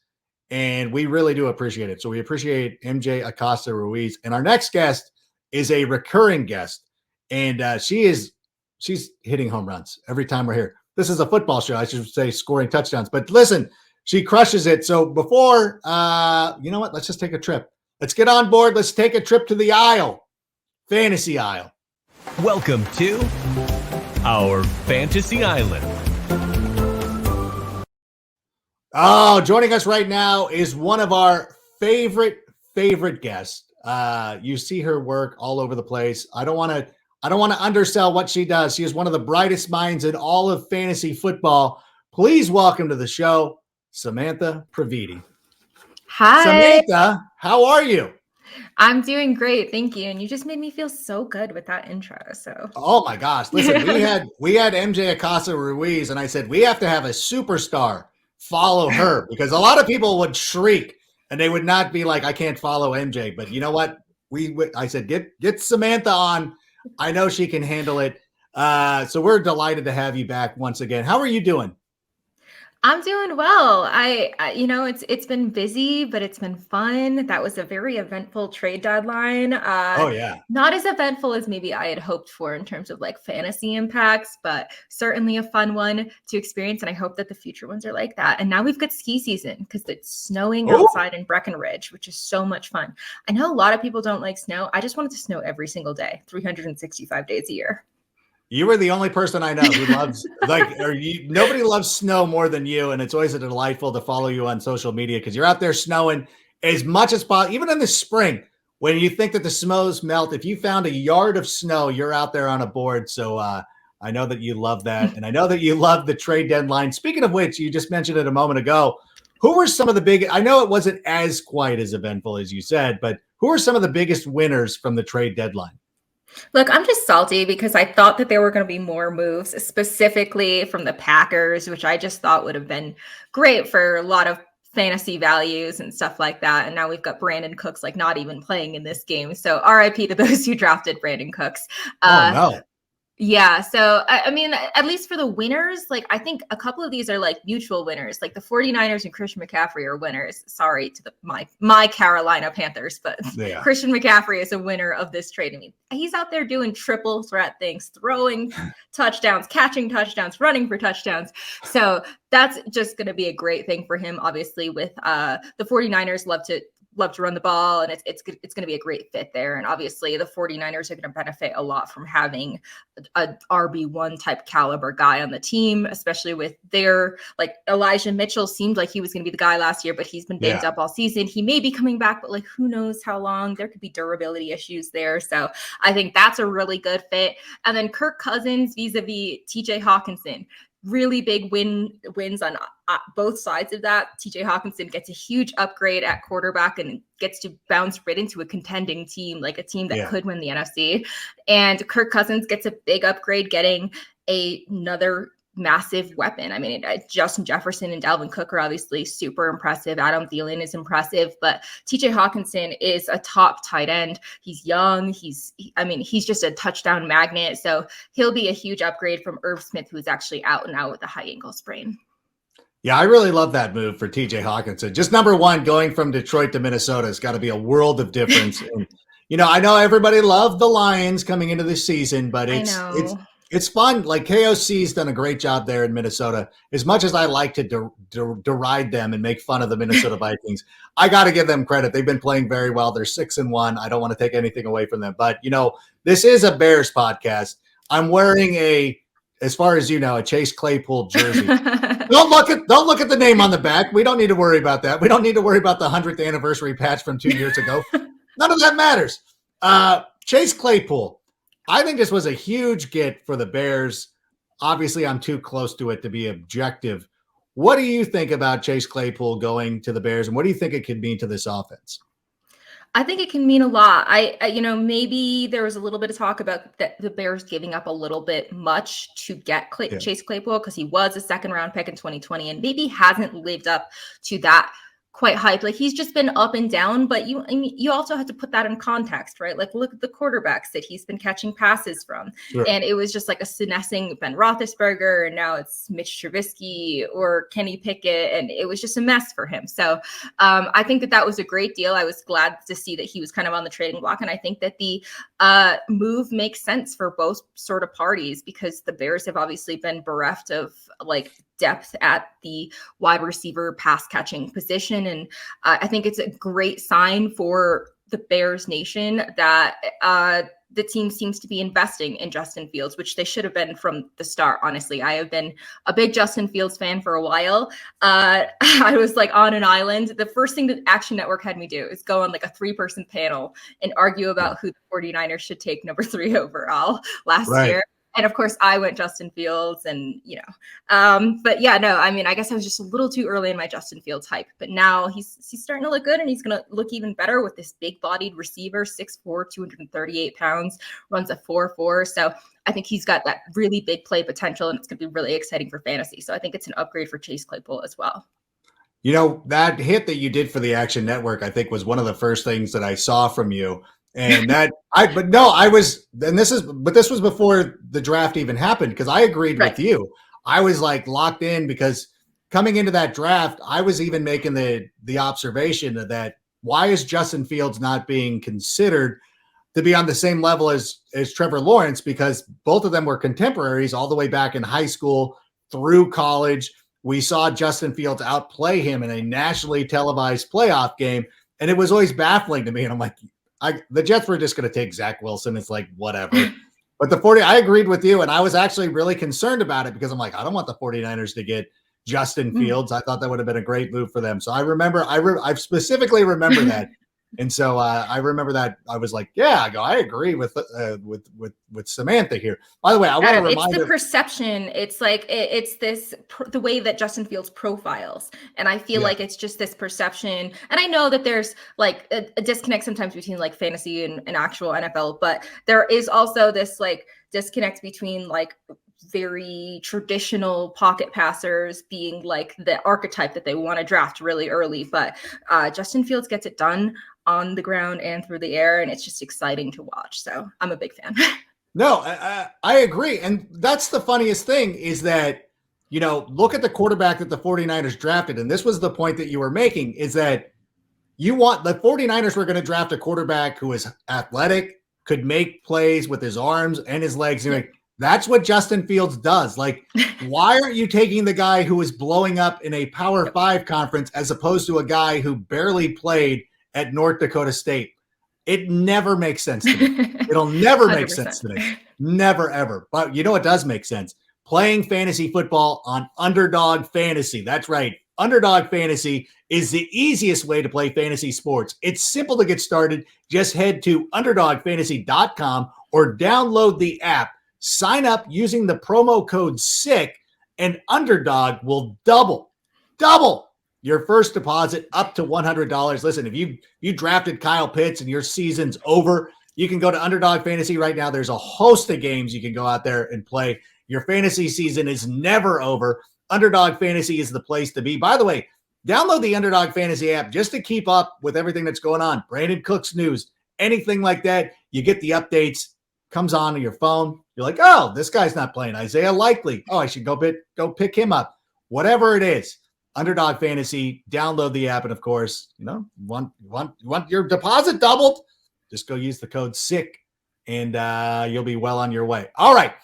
and we really do appreciate it. So we appreciate MJ Acosta-Ruiz. And our next guest is a recurring guest, and she's hitting home runs every time we're here. This is a football show, I should say, scoring touchdowns. But listen, she crushes it. So before, you know what? Let's just take a trip. Let's get on board. Let's take a trip to the aisle, fantasy aisle. Welcome to our Fantasy Island. Oh, joining us right now is one of our favorite guests. You see her work all over the place. I don't want to undersell what she does. She is one of the brightest minds in all of fantasy football. Please welcome to the show, Samantha Previti. Hi. Samantha, how are you? I'm doing great, thank you. And you just made me feel so good with that intro. So, oh my gosh, listen, we had MJ Acosta-Ruiz, and I said we have to have a superstar follow her because a lot of people would shriek and they would not be like, I can't follow MJ. But you know what? I said get Samantha on. I know she can handle it. So we're delighted to have you back once again. How are you doing? I'm doing well. I it's been busy, but it's been fun. That was a very eventful trade deadline. Oh yeah. Not as eventful as maybe I had hoped for in terms of like fantasy impacts, but certainly a fun one to experience. And I hope that the future ones are like that. And now we've got ski season because it's snowing outside in Breckenridge, which is so much fun. I know a lot of people don't like snow. I just want it to snow every single day, 365 days a year. You were the only person I know who loves nobody loves snow more than you. And it's always delightful to follow you on social media because you're out there snowing as much as possible. Even in the spring, when you think that the snows melt, if you found a yard of snow, you're out there on a board. So I know that you love that. And I know that you love the trade deadline. Speaking of which, you just mentioned it a moment ago. Who were some of the big, I know it wasn't as quite as eventful as you said, but who are some of the biggest winners from the trade deadline? Look, I'm just salty because I thought that there were going to be more moves, specifically from the Packers, which I just thought would have been great for a lot of fantasy values and stuff like that. And now we've got Brandon Cooks like not even playing in this game. So RIP to those who drafted Brandon Cooks. Oh, no. Yeah. So, I mean, at least for the winners, like I think a couple of these are like mutual winners, like the 49ers and Christian McCaffrey are winners. Sorry to my Carolina Panthers, but yeah. Christian McCaffrey is a winner of this trade. I mean, he's out there doing triple threat things, throwing touchdowns, catching touchdowns, running for touchdowns. So that's just going to be a great thing for him. Obviously with the 49ers love to run the ball, and it's going to be a great fit there. And obviously the 49ers are going to benefit a lot from having a RB1 type caliber guy on the team, especially with their, like Elijah Mitchell seemed like he was going to be the guy last year, but he's been banged up all season. He may be coming back, but like, who knows how long. There could be durability issues there. So I think that's a really good fit. And then Kirk Cousins vis-a-vis TJ Hawkinson. Really big wins on both sides of that. TJ Hawkinson gets a huge upgrade at quarterback and gets to bounce right into a contending team, like a team that could win the NFC. And Kirk Cousins gets a big upgrade, getting another massive weapon. I mean, Justin Jefferson and Dalvin Cook are obviously super impressive. Adam Thielen is impressive, but TJ Hawkinson is a top tight end. He's young. He's just a touchdown magnet. So he'll be a huge upgrade from Irv Smith, who's actually out and out with a high ankle sprain. Yeah, I really love that move for TJ Hawkinson. Just number one, going from Detroit to Minnesota has got to be a world of difference. And, I know everybody loved the Lions coming into this season, but it's fun. Like KOC's done a great job there in Minnesota. As much as I like to deride them and make fun of the Minnesota Vikings, I got to give them credit. They've been playing very well. They're 6-1. I don't want to take anything away from them, but this is a Bears podcast. I'm wearing as far as a Chase Claypool jersey. Don't look at the name on the back. We don't need to worry about that. We don't need to worry about the 100th anniversary patch from 2 years ago. None of that matters. Chase Claypool. I think this was a huge get for the Bears. Obviously, I'm too close to it to be objective. What do you think about Chase Claypool going to the Bears, and what do you think it could mean to this offense? I think it can mean a lot. Maybe there was a little bit of talk about the Bears giving up a little bit much to get Chase Claypool because he was a second round pick in 2020 and maybe hasn't lived up to that quite hype. Like he's just been up and down, but you also have to put that in context, right? Like look at the quarterbacks that he's been catching passes from. Sure. And it was just like a senescing Ben Roethlisberger, and now it's Mitch Trubisky or Kenny Pickett, and it was just a mess for him. So I think that was a great deal. I was glad to see that he was kind of on the trading block, and I think that the move makes sense for both sort of parties because the Bears have obviously been bereft of like depth at the wide receiver pass catching position. And I think it's a great sign for the Bears nation that the team seems to be investing in Justin Fields, which they should have been from the start. Honestly, I have been a big Justin Fields fan for a while. I was like on an island. The first thing that Action Network had me do is go on like a 3-person panel and argue about who the 49ers should take number 3 overall last year. And of course, I went Justin Fields, and but yeah, no, I mean, I guess I was just a little too early in my Justin Fields hype. But now he's starting to look good, and he's going to look even better with this big-bodied receiver, 6'4", 238 pounds, runs a 4.4. So I think he's got that really big play potential, and it's going to be really exciting for fantasy. So I think it's an upgrade for Chase Claypool as well. You know, that hit that you did for the Action Network, I think, was one of the first things that I saw from you. And this was before the draft even happened, because I agreed with you. I was like locked in because coming into that draft, I was even making the observation that why is Justin Fields not being considered to be on the same level as Trevor Lawrence, because both of them were contemporaries all the way back in high school through college. We saw Justin Fields outplay him in a nationally televised playoff game, and it was always baffling to me. And I'm like, the Jets were just going to take Zach Wilson. It's like, whatever. But I agreed with you, and I was actually really concerned about it because I'm like, I don't want the 49ers to get Justin Fields. I thought that would have been a great move for them. So I remember, I specifically remember that. And so I remember that I was like, I agree with Samantha here. By the way, I want to remind it's the perception. It's like it's the way that Justin Fields profiles, and I feel like it's just this perception. And I know that there's like a disconnect sometimes between like fantasy and actual NFL, but there is also this like disconnect between like very traditional pocket passers being like the archetype that they want to draft really early, but Justin Fields gets it done on the ground and through the air, and it's just exciting to watch. So I'm a big fan. No, I agree. And that's the funniest thing is that, look at the quarterback that the 49ers drafted. And this was the point that you were making, is that the 49ers were going to draft a quarterback who is athletic, could make plays with his arms and his legs. And that's what Justin Fields does. Like, why aren't you taking the guy who is blowing up in a Power 5 conference as opposed to a guy who barely played at North Dakota State? It never makes sense to me. It'll never make 100%. Sense to me. Never, ever. But it does make sense. Playing fantasy football on Underdog Fantasy. That's right. Underdog Fantasy is the easiest way to play fantasy sports. It's simple to get started. Just head to underdogfantasy.com or download the app. Sign up using the promo code SICK, and Underdog will double your first deposit up to $100. Listen, if you drafted Kyle Pitts and your season's over, you can go to Underdog Fantasy right now. There's a host of games you can go out there and play. Your fantasy season is never over. Underdog Fantasy is the place to be. By the way, download the Underdog Fantasy app just to keep up with everything that's going on. Brandon Cooks news, anything like that. You get the updates, comes on your phone. You're like, oh, this guy's not playing. Isaiah Likely. Oh, I should go pick him up. Whatever it is. Underdog Fantasy, download the app, and of course, want your deposit doubled? Just go use the code SICK, and you'll be well on your way. All right.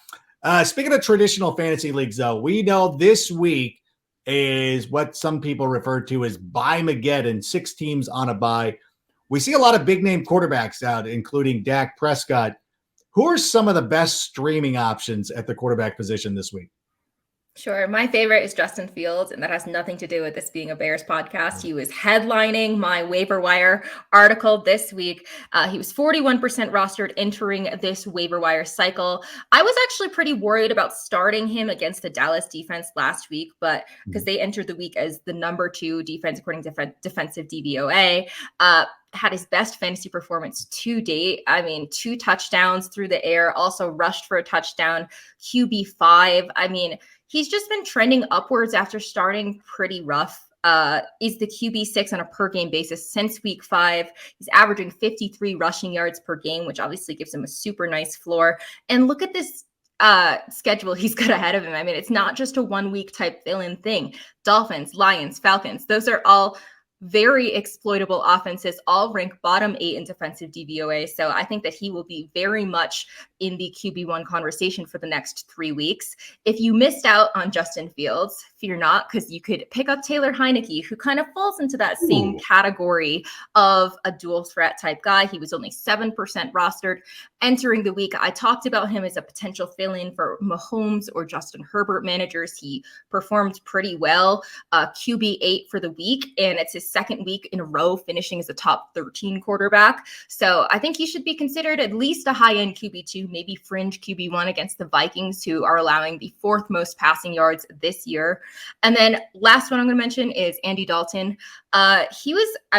Speaking of traditional fantasy leagues, though, we know this week is what some people refer to as Bye-Mageddon, 6 teams on a bye. We see a lot of big-name quarterbacks out, including Dak Prescott. Who are some of the best streaming options at the quarterback position this week? Sure. My favorite is Justin Fields, and that has nothing to do with this being a Bears podcast. He was headlining my waiver wire article this week. He was 41% rostered entering this waiver wire cycle. I was actually pretty worried about starting him against the Dallas defense last week, but because they entered the week as the number 2 defense according to defensive DVOA. had his best fantasy performance to date. I mean, 2 touchdowns through the air, also rushed for a touchdown, QB5. I mean, he's just been trending upwards after starting pretty rough. Is the QB6 on a per game basis since week 5. He's averaging 53 rushing yards per game, which obviously gives him a super nice floor. And look at this schedule he's got ahead of him. I mean, it's not just a 1 week type fill-in thing. Dolphins, Lions, Falcons, those are all very exploitable offenses, all rank bottom 8 in defensive DVOA. So I think that he will be very much in the QB1 conversation for the next 3 weeks. If you missed out on Justin Fields, fear not, because you could pick up Taylor Heineke, who kind of falls into that same category of a dual threat type guy. He was only 7% rostered entering the week. I talked about him as a potential fill-in for Mahomes or Justin Herbert managers. He performed pretty well, QB8 for the week, and it's his second week in a row finishing as a top 13 quarterback. So I think he should be considered at least a high-end QB2, maybe fringe QB1 against the Vikings, who are allowing the 4th most passing yards this year. And then last one I'm going to mention is Andy Dalton. I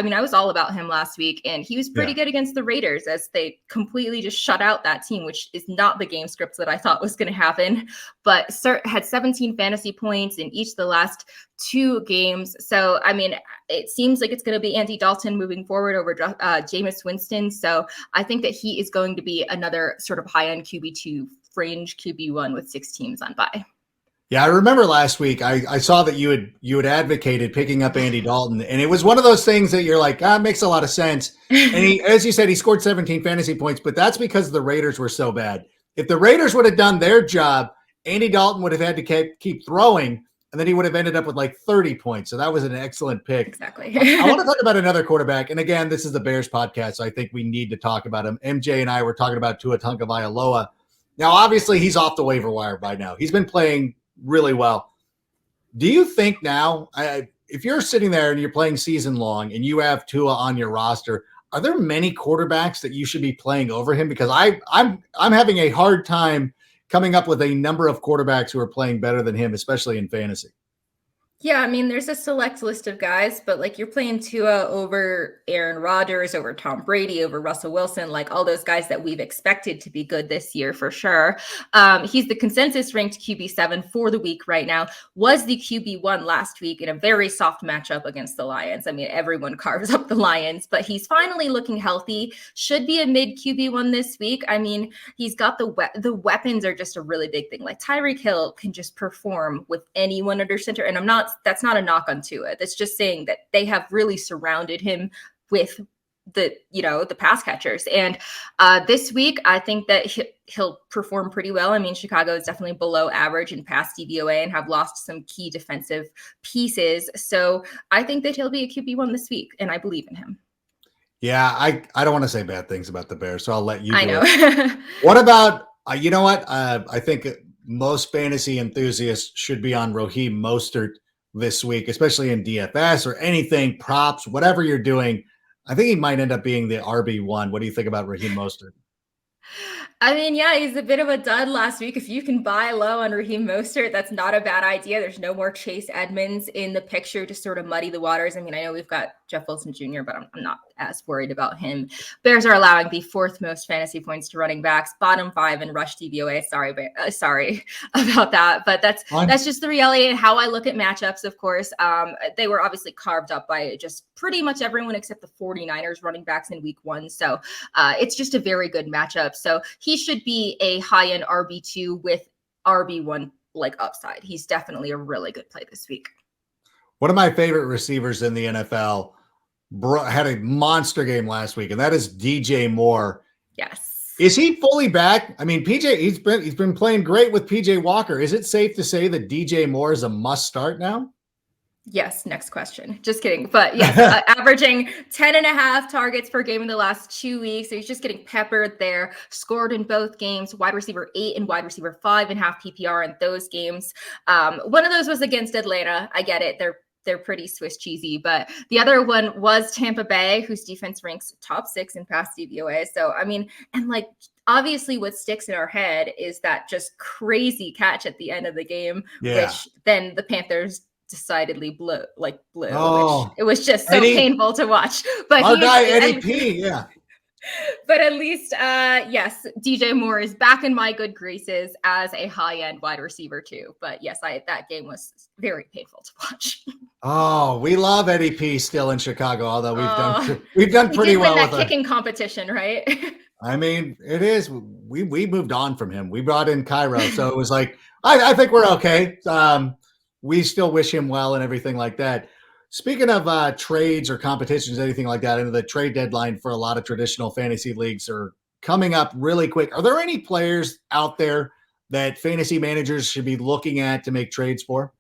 was all about him last week, and he was pretty good against the Raiders as they completely just shut out that team, which is not the game script that I thought was going to happen. But had 17 fantasy points in each of the last 2 games. So, I mean, it seems like it's going to be Andy Dalton moving forward over Jameis Winston. So I think that he is going to be another sort of high-end QB2, fringe QB1 with 6 teams on bye. Yeah, I remember last week I saw that you had advocated picking up Andy Dalton, and it was one of those things that you're like, it makes a lot of sense. And he, as you said, he scored 17 fantasy points, but that's because the Raiders were so bad. If the Raiders would have done their job, Andy Dalton would have had to keep throwing, and then he would have ended up with like 30 points. So that was an excellent pick. Exactly. I want to talk about another quarterback. And again, this is the Bears podcast, so I think we need to talk about him. MJ and I were talking about Tua Tagovailoa. Now, obviously, he's off the waiver wire by now. He's been playing really well. Do you think now, if you're sitting there and you're playing season long and you have Tua on your roster, are there many quarterbacks that you should be playing over him? Because I'm having a hard time coming up with a number of quarterbacks who are playing better than him, especially in fantasy. Yeah, I mean, there's a select list of guys, but like you're playing Tua over Aaron Rodgers, over Tom Brady, over Russell Wilson, like all those guys that we've expected to be good this year for sure. He's the consensus ranked QB7 for the week right now, was the QB1 last week in a very soft matchup against the Lions. I mean, everyone carves up the Lions, but he's finally looking healthy, should be a mid QB1 this week. I mean, he's got the weapons are just a really big thing. Like Tyreek Hill can just perform with anyone under center. And that's not a knock on Tua. That's just saying that they have really surrounded him with the pass catchers. And this week, I think that he'll perform pretty well. I mean, Chicago is definitely below average in pass DVOA and have lost some key defensive pieces. So I think that he'll be a QB1 this week, and I believe in him. Yeah, I don't want to say bad things about the Bears, so I'll let you do I know. it. What about, you know what? I think most fantasy enthusiasts should be on Raheem Mostert this week, especially in DFS or anything, props, whatever you're doing. I think he might end up being the RB1. What do you think about Raheem Mostert? I mean, yeah, he's a bit of a dud last week. If you can buy low on Raheem Mostert, that's not a bad idea. There's no more Chase Edmonds in the picture to sort of muddy the waters. I mean, I know we've got Jeff Wilson Jr., but I'm not as worried about him. Bears are allowing the 4th most fantasy points to running backs, bottom 5 in rush DVOA. Sorry about that, but that's just the reality and how I look at matchups. Of course, they were obviously carved up by just pretty much everyone except the 49ers running backs in week 1. So it's just a very good matchup. So he should be a high-end RB2 with RB1 like upside. He's definitely a really good play this week. One of my favorite receivers in the NFL had a monster game last week, and that is DJ Moore. Yes. Is he fully back? I mean, he's been playing great with PJ Walker. Is it safe to say that DJ Moore is a must start now? Yes. Next question. Just kidding. But yes, averaging 10.5 targets per game in the last 2 weeks. So he's just getting peppered there. Scored in both games, wide receiver 8 and wide receiver 5 in half PPR in those games. One of those was against Atlanta. I get it. They're pretty Swiss cheesy, but the other one was Tampa Bay, whose defense ranks top 6 in pass DVOA. So, I mean, and like, obviously what sticks in our head is that just crazy catch at the end of the game, which then the Panthers decidedly blue. Oh, Which it was just so Eddie, painful to watch. But our guy Eddie P, yeah. But at least, yes, DJ Moore is back in my good graces as a high-end wide receiver too. But yes, that game was very painful to watch. Oh, we love Eddie P still in Chicago, although we've done pretty well with that kicking competition, right? I mean, it is. We moved on from him. We brought in Cairo, so it was like I think we're okay. We still wish him well and everything like that. Speaking of trades or competitions, anything like that, and the trade deadline for a lot of traditional fantasy leagues are coming up really quick. Are there any players out there that fantasy managers should be looking at to make trades for?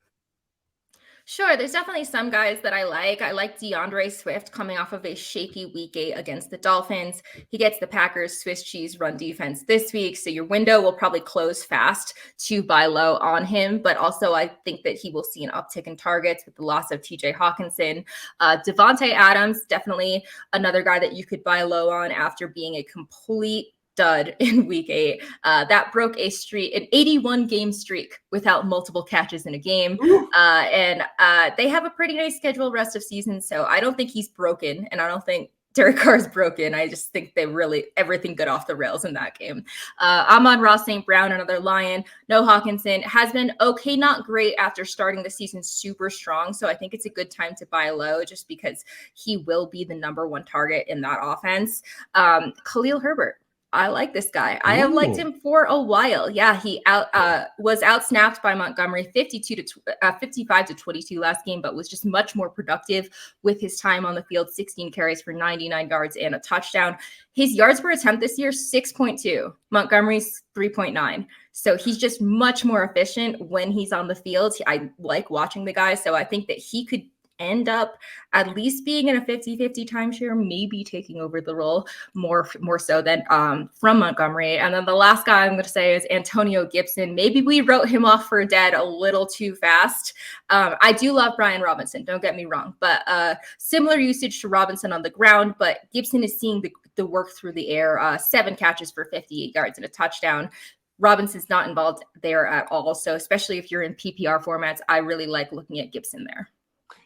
Sure, there's definitely some guys that I like. I like DeAndre Swift coming off of a shaky week 8 against the Dolphins. He gets the Packers' Swiss cheese run defense this week, so your window will probably close fast to buy low on him. But also, I think that he will see an uptick in targets with the loss of TJ Hawkinson. Devontae Adams, definitely another guy that you could buy low on after being a complete dud in week 8. That broke an 81 game streak without multiple catches in a game. And they have a pretty nice schedule rest of season. So I don't think he's broken. And I don't think Derek Carr is broken. I just think they really, everything got off the rails in that game. Amon-Ra St. Brown, another Lion. No Hawkinson has been okay, not great after starting the season super strong. So I think it's a good time to buy low just because he will be the number 1 target in that offense. Khalil Herbert. I like this guy. I have liked him for a while. Yeah, he was outsnapped by Montgomery 55 to 22 last game, but was just much more productive with his time on the field. 16 carries for 99 yards and a touchdown. His yards per attempt this year, 6.2. Montgomery's 3.9. So he's just much more efficient when he's on the field. I like watching the guy, so I think that he could end up at least being in a 50-50 timeshare, maybe taking over the role more so than from Montgomery. And then the last guy I'm going to say is Antonio Gibson. Maybe we wrote him off for dead a little too fast. I do love Brian Robinson, don't get me wrong, but similar usage to Robinson on the ground, but Gibson is seeing the work through the air, 7 catches for 58 yards and a touchdown. Robinson's not involved there at all. So especially if you're in PPR formats, I really like looking at Gibson there.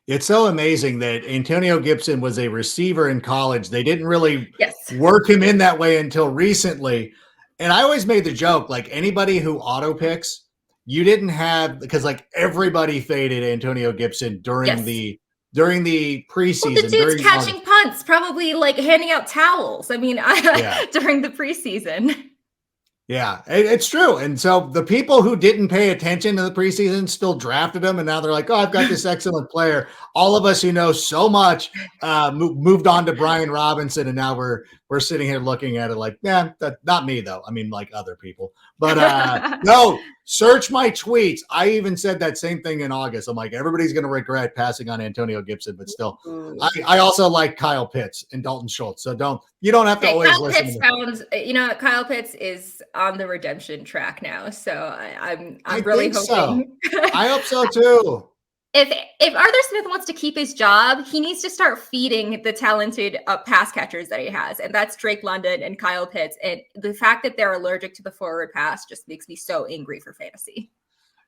It's so amazing that Antonio Gibson was a receiver in college. They didn't really work him in that way until recently. And I always made the joke, like anybody who auto picks, you didn't have, because like everybody faded Antonio Gibson during the preseason. Well, the dude's catching punts, probably like handing out towels. I mean, during the preseason. Yeah, it's true. And so the people who didn't pay attention to the preseason still drafted him. And now they're like, oh, I've got this excellent player. All of us who know so much moved on to Brian Robinson. And now we're sitting here looking at it like, yeah, not me though. I mean, like other people. But no, search my tweets. I even said that same thing in August. I'm like, everybody's going to regret passing on Antonio Gibson. But still, I also like Kyle Pitts and Dalton Schultz. So you don't have to always Kyle listen. Pitts Kyle Pitts is on the redemption track now. So I'm really hoping. So. I hope so too. If Arthur Smith wants to keep his job, he needs to start feeding the talented pass catchers that he has. And that's Drake London and Kyle Pitts. And the fact that they're allergic to the forward pass just makes me so angry for fantasy.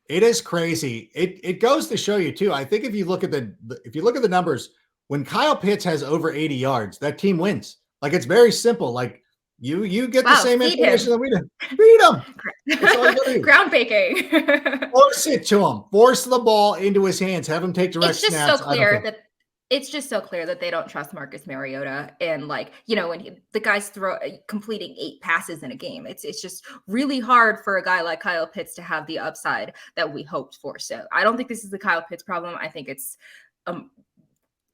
It is crazy. It goes to show you too. I think if you look at the numbers, when Kyle Pitts has over 80 yards, that team wins. Like it's very simple. Like you get the same information that we do. Feed him. That's all you gotta do. Ground baking. Force it to him. Force the ball into his hands. Have him take direct snaps. It's just so clear that they don't trust Marcus Mariota. And when the guy's completing 8 passes in a game, it's just really hard for a guy like Kyle Pitts to have the upside that we hoped for. So I don't think this is the Kyle Pitts problem. I think it's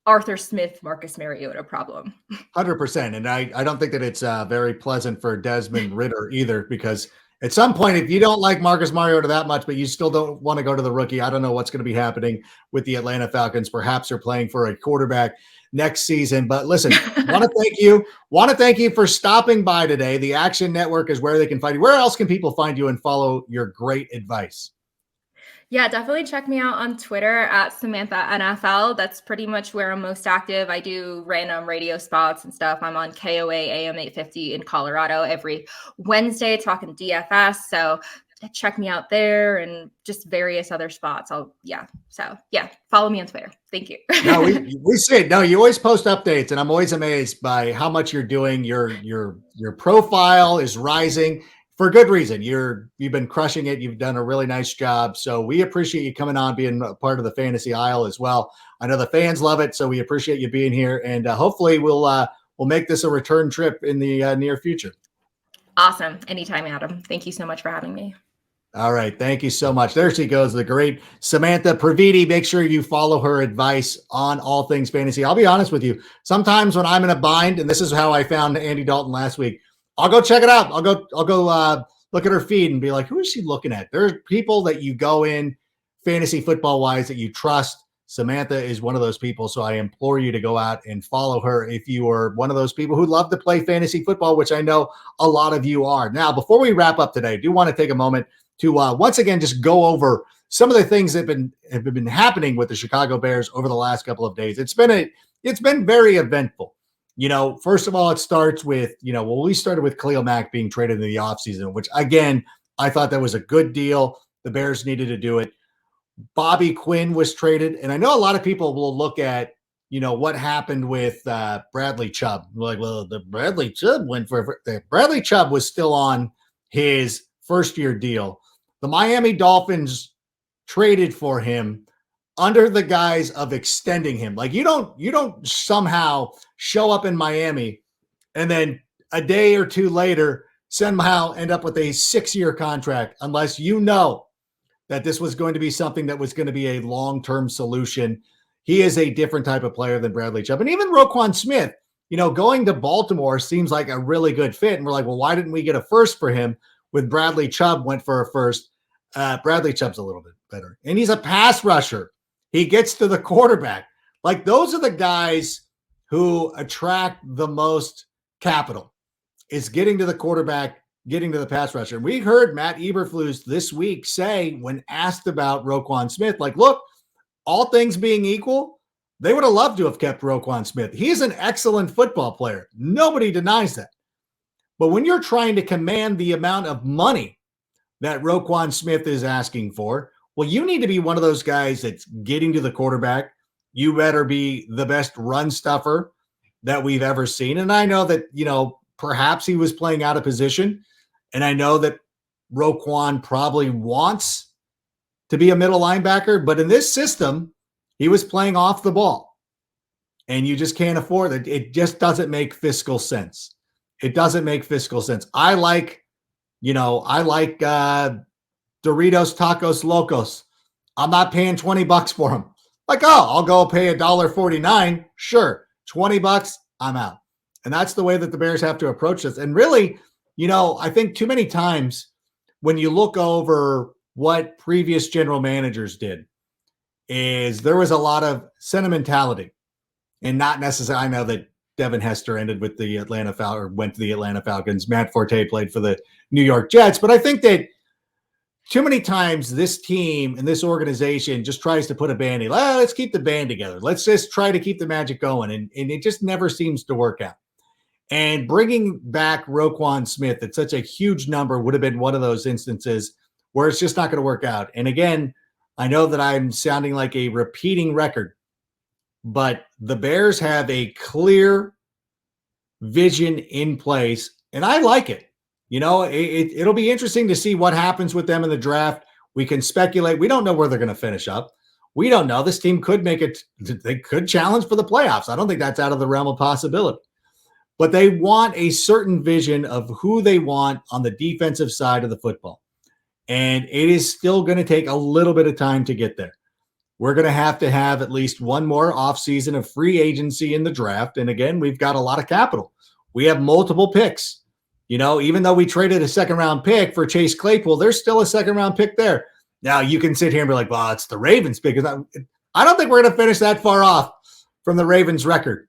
Arthur Smith, Marcus Mariota problem. 100%. And I don't think that it's very pleasant for Desmond Ridder either, because at some point, if you don't like Marcus Mariota that much, but you still don't want to go to the rookie, I don't know what's going to be happening with the Atlanta Falcons. Perhaps they're playing for a quarterback next season. But listen, want to thank you for stopping by today. The Action Network is where they can find you. Where else can people find you and follow your great advice? Yeah, definitely check me out on Twitter at Samantha NFL. That's pretty much where I'm most active. I do random radio spots and stuff. I'm on KOA AM 850 in Colorado every Wednesday talking DFS. So check me out there and just various other spots. Follow me on Twitter. Thank you. No, we see it. No, you always post updates, and I'm always amazed by how much you're doing. Your profile is rising for good reason. You've been crushing it. You've done a really nice job. So we appreciate you coming on, being a part of the Fantasy Isle as well. I know the fans love it, so we appreciate you being here, and hopefully we'll make this a return trip in the near future. Awesome. Anytime, Adam. Thank you so much for having me. All right. Thank you so much. There she goes, the great Samantha Praviti. Make sure you follow her advice on all things fantasy. I'll be honest with you. Sometimes when I'm in a bind, and this is how I found Andy Dalton last week, I'll go check it out. I'll go look at her feed and be like, who is she looking at? There's people that you go in fantasy football wise that you trust. Samantha is one of those people. So I implore you to go out and follow her if you are one of those people who love to play fantasy football, which I know a lot of you are. Now, before we wrap up today, I do want to take a moment to once again just go over some of the things that have been happening with the Chicago Bears over the last couple of days. It's been very eventful. First of all, it starts with, we started with Khalil Mack being traded in the offseason, which again, I thought that was a good deal. The Bears needed to do it. Bobby Quinn was traded. And I know a lot of people will look at, what happened with Bradley Chubb. Like, well, the Bradley Chubb Bradley Chubb was still on his first-year deal. The Miami Dolphins traded for him under the guise of extending him. Like you don't somehow show up in Miami and then a day or two later somehow end up with a 6-year contract unless you know that this was going to be something that was going to be a long-term solution. He is a different type of player than Bradley Chubb. And even Roquan Smith, going to Baltimore seems like a really good fit. And we're like, well, why didn't we get a first for him? With Bradley Chubb went for a first. Bradley Chubb's a little bit better. And he's a pass rusher. He gets to the quarterback. Like those are the guys who attract the most capital. Is getting to the quarterback, getting to the pass rusher. And we heard Matt Eberflus this week say when asked about Roquan Smith, like, look, all things being equal, they would have loved to have kept Roquan Smith. He's an excellent football player. Nobody denies that. But when you're trying to command the amount of money that Roquan Smith is asking for, well, you need to be one of those guys that's getting to the quarterback. You better be the best run stuffer that we've ever seen. And I know that, perhaps he was playing out of position. And I know that Roquan probably wants to be a middle linebacker. But in this system, he was playing off the ball. And you just can't afford it. It just doesn't make fiscal sense. It doesn't make fiscal sense. I like Doritos Tacos Locos. I'm not paying $20 for them. Like, I'll go pay $1.49. Sure. $20, I'm out. And that's the way that the Bears have to approach this. And really, I think too many times when you look over what previous general managers did is there was a lot of sentimentality and not necessarily, I know that Devin Hester ended with the went to the Atlanta Falcons. Matt Forte played for the New York Jets. But I think that too many times this team and this organization just tries to put a Band-Aid. Let's keep the band together. Let's just try to keep the magic going. And it just never seems to work out. And bringing back Roquan Smith at such a huge number would have been one of those instances where it's just not going to work out. And again, I know that I'm sounding like a repeating record, but the Bears have a clear vision in place, and I like it. It'll be interesting to see what happens with them in the draft. We can speculate. We don't know where they're going to finish up. We don't know. This team could make it. They could challenge for the playoffs. I don't think that's out of the realm of possibility. But they want a certain vision of who they want on the defensive side of the football. And it is still going to take a little bit of time to get there. We're going to have at least one more offseason of free agency in the draft. And again, we've got a lot of capital. We have multiple picks. Even though we traded a second-round pick for Chase Claypool, there's still a second-round pick there. Now, you can sit here and be like, well, it's the Ravens pick. I don't think we're going to finish that far off from the Ravens record.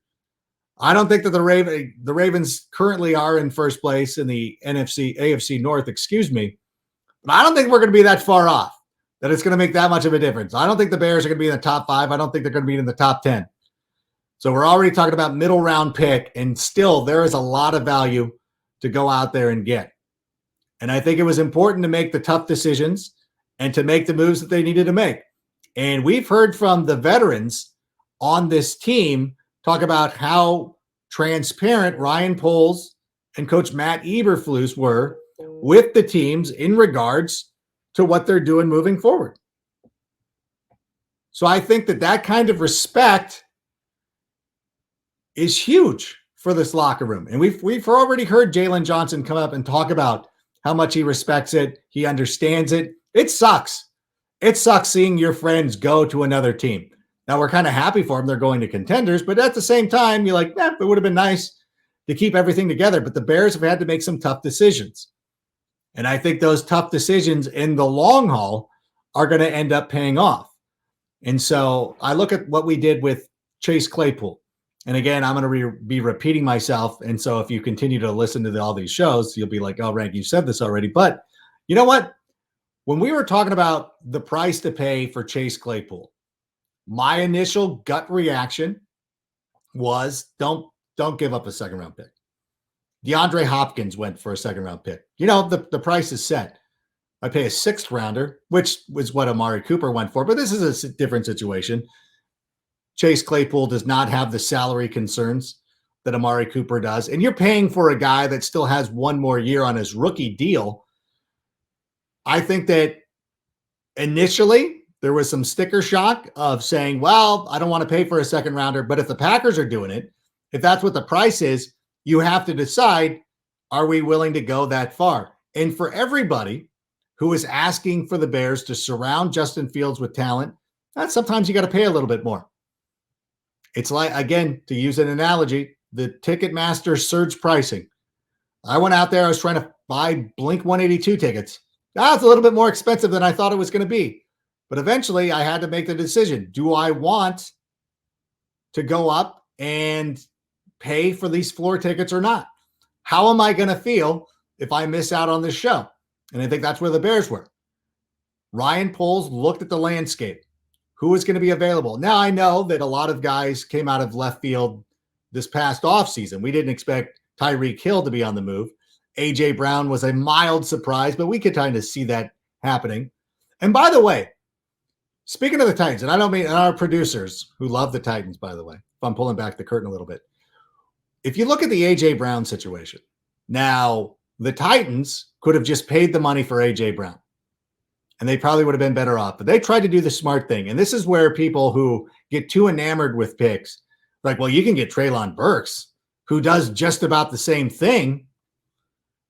I don't think that the Ravens currently are in first place in the AFC North, but I don't think we're going to be that far off that it's going to make that much of a difference. I don't think the Bears are going to be in the top 5. I don't think they're going to be in the top 10. So we're already talking about middle round pick, and still there is a lot of value to go out there and get. And I think it was important to make the tough decisions and to make the moves that they needed to make. And we've heard from the veterans on this team talk about how transparent Ryan Poles and Coach Matt Eberflus were with the teams in regards to what they're doing moving forward. So I think that kind of respect is huge for this locker room. And we've already heard Jalen Johnson come up and talk about how much he respects it. He understands it. It sucks. It sucks seeing your friends go to another team. Now, we're kind of happy for them. They're going to contenders, but at the same time, you're like, it would have been nice to keep everything together. But the Bears have had to make some tough decisions. And I think those tough decisions in the long haul are going to end up paying off. And so I look at what we did with Chase Claypool. And again, I'm going to be repeating myself. And so if you continue to listen to all these shows, you'll be like, oh, Rank, you said this already. But you know what? When we were talking about the price to pay for Chase Claypool, my initial gut reaction was don't give up a second-round pick. DeAndre Hopkins went for a second-round pick. The price is set. I pay a sixth-rounder, which was what Amari Cooper went for, but this is a different situation. Chase Claypool does not have the salary concerns that Amari Cooper does, and you're paying for a guy that still has one more year on his rookie deal. I think that initially there was some sticker shock of saying, well, I don't want to pay for a second rounder, but if the Packers are doing it, if that's what the price is, you have to decide, are we willing to go that far? And for everybody who is asking for the Bears to surround Justin Fields with talent, sometimes you got to pay a little bit more. It's like, again, to use an analogy, the Ticketmaster surge pricing. I went out there, I was trying to buy Blink 182 tickets. It's a little bit more expensive than I thought it was going to be. But eventually I had to make the decision. Do I want to go up and pay for these floor tickets or not? How am I going to feel if I miss out on this show? And I think that's where the Bears were. Ryan Poles looked at the landscape. Who is going to be available? Now, I know that a lot of guys came out of left field this past offseason. We didn't expect Tyreek Hill to be on the move. A.J. Brown was a mild surprise, but we could kind of see that happening. And by the way, speaking of the Titans, and I don't mean our producers who love the Titans, by the way, if I'm pulling back the curtain a little bit. If you look at the A.J. Brown situation, now the Titans could have just paid the money for A.J. Brown, and they probably would have been better off. But they tried to do the smart thing, and this is where people who get too enamored with picks, like, well, you can get Treylon Burks, who does just about the same thing,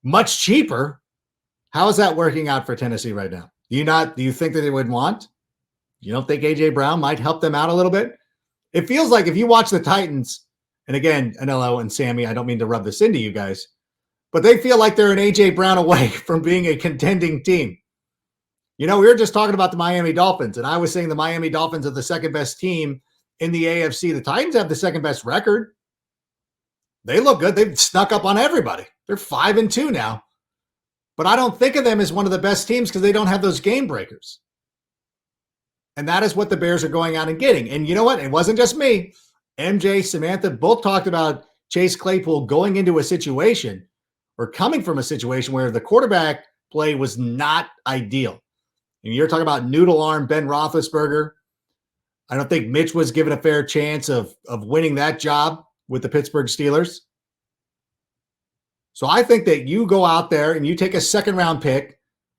much cheaper. How is that working out for Tennessee right now? Do you think that they would want? You don't think A.J. Brown might help them out a little bit? It feels like if you watch the Titans, and again, Anello and Sammy, I don't mean to rub this into you guys, but they feel like they're an A.J. Brown away from being a contending team. We were just talking about the Miami Dolphins, and I was saying the Miami Dolphins are the second best team in the AFC. The Titans have the second best record. They look good. They've snuck up on everybody. They're 5-2 now. But I don't think of them as one of the best teams because they don't have those game breakers. And that is what the Bears are going out and getting. And you know what? It wasn't just me. MJ, Samantha both talked about Chase Claypool going into a situation or coming from a situation where the quarterback play was not ideal. And you're talking about noodle arm Ben Roethlisberger. I don't think Mitch was given a fair chance of winning that job with the Pittsburgh Steelers. So I think that you go out there and you take a second-round pick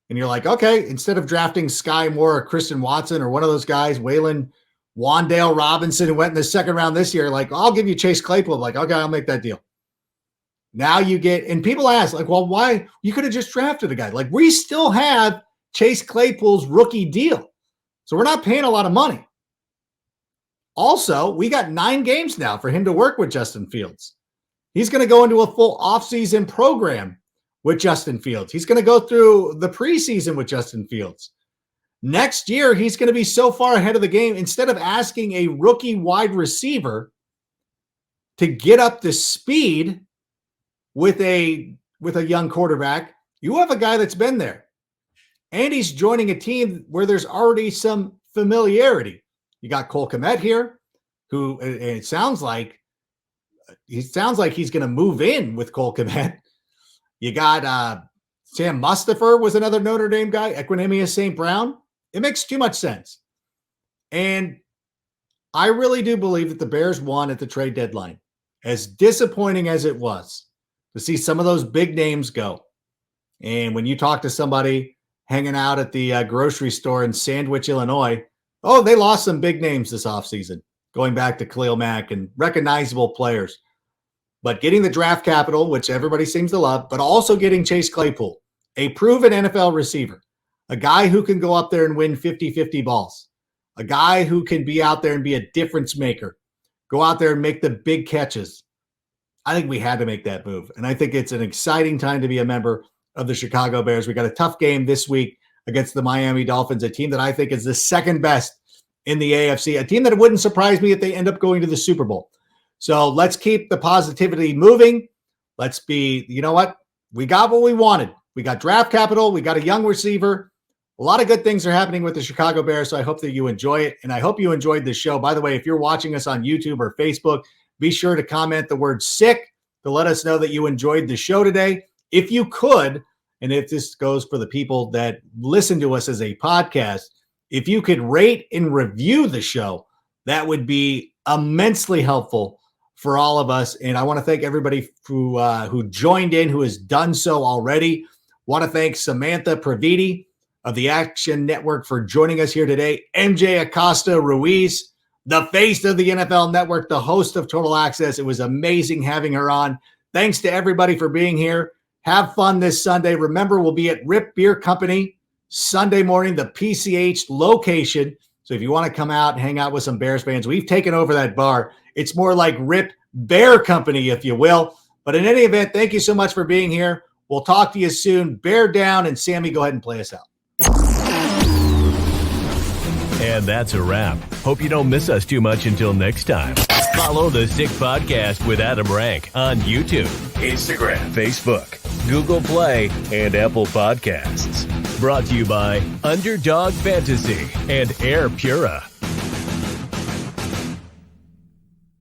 and you're like, okay, instead of drafting Sky Moore or Christian Watson or one of those guys, Waylon Wandale Robinson, who went in the second round this year, like, I'll give you Chase Claypool. Like, okay, I'll make that deal. Now you get, and people ask, like, well, why? You could have just drafted a guy. Like, we still have Chase Claypool's rookie deal. So we're not paying a lot of money. Also, we got 9 games now for him to work with Justin Fields. He's going to go into a full offseason program with Justin Fields. He's going to go through the preseason with Justin Fields. Next year, he's going to be so far ahead of the game. Instead of asking a rookie wide receiver to get up to speed with a young quarterback, you have a guy that's been there. And he's joining a team where there's already some familiarity. You got Cole Kmet here, who it sounds like he's going to move in with Cole Kmet. You got Sam Mustipher was another Notre Dame guy. Equanimeous St. Brown. It makes too much sense. And I really do believe that the Bears won at the trade deadline. As disappointing as it was to see some of those big names go. And when you talk to somebody hanging out at the grocery store in Sandwich, Illinois, oh, they lost some big names this offseason, going back to Khalil Mack and recognizable players. But getting the draft capital, which everybody seems to love, but also getting Chase Claypool, a proven NFL receiver, a guy who can go up there and win 50-50 balls, a guy who can be out there and be a difference maker, go out there and make the big catches. I think we had to make that move. And I think it's an exciting time to be a member of the Chicago Bears. We got a tough game this week against the Miami Dolphins, a team that I think is the second best in the AFC, a team that it wouldn't surprise me if they end up going to the Super Bowl. So let's keep the positivity moving. Let's be, you know what? We got what we wanted. We got draft capital. We got a young receiver. A lot of good things are happening with the Chicago Bears, so I hope that you enjoy it. And I hope you enjoyed this show. By the way, if you're watching us on YouTube or Facebook, be sure to comment the word sick to let us know that you enjoyed the show today. If you could, and if this goes for the people that listen to us as a podcast, if you could rate and review the show, that would be immensely helpful for all of us. And I want to thank everybody who joined in, who has done so already. Want to thank Samantha Praviti of the Action Network for joining us here today. MJ Acosta-Ruiz, the face of the NFL Network, the host of Total Access. It was amazing having her on. Thanks to everybody for being here. Have fun this Sunday. Remember, we'll be at Rip Beer Company Sunday morning, the PCH location. So if you want to come out and hang out with some Bears fans, we've taken over that bar. It's more like Rip Bear Company, if you will. But in any event, thank you so much for being here. We'll talk to you soon. Bear down, and Sammy, go ahead and play us out. And that's a wrap. Hope you don't miss us too much until next time. Follow the Sick Podcast with Adam Rank on YouTube, Instagram, Facebook, Google Play, and Apple Podcasts. Brought to you by Underdog Fantasy and Air Pura.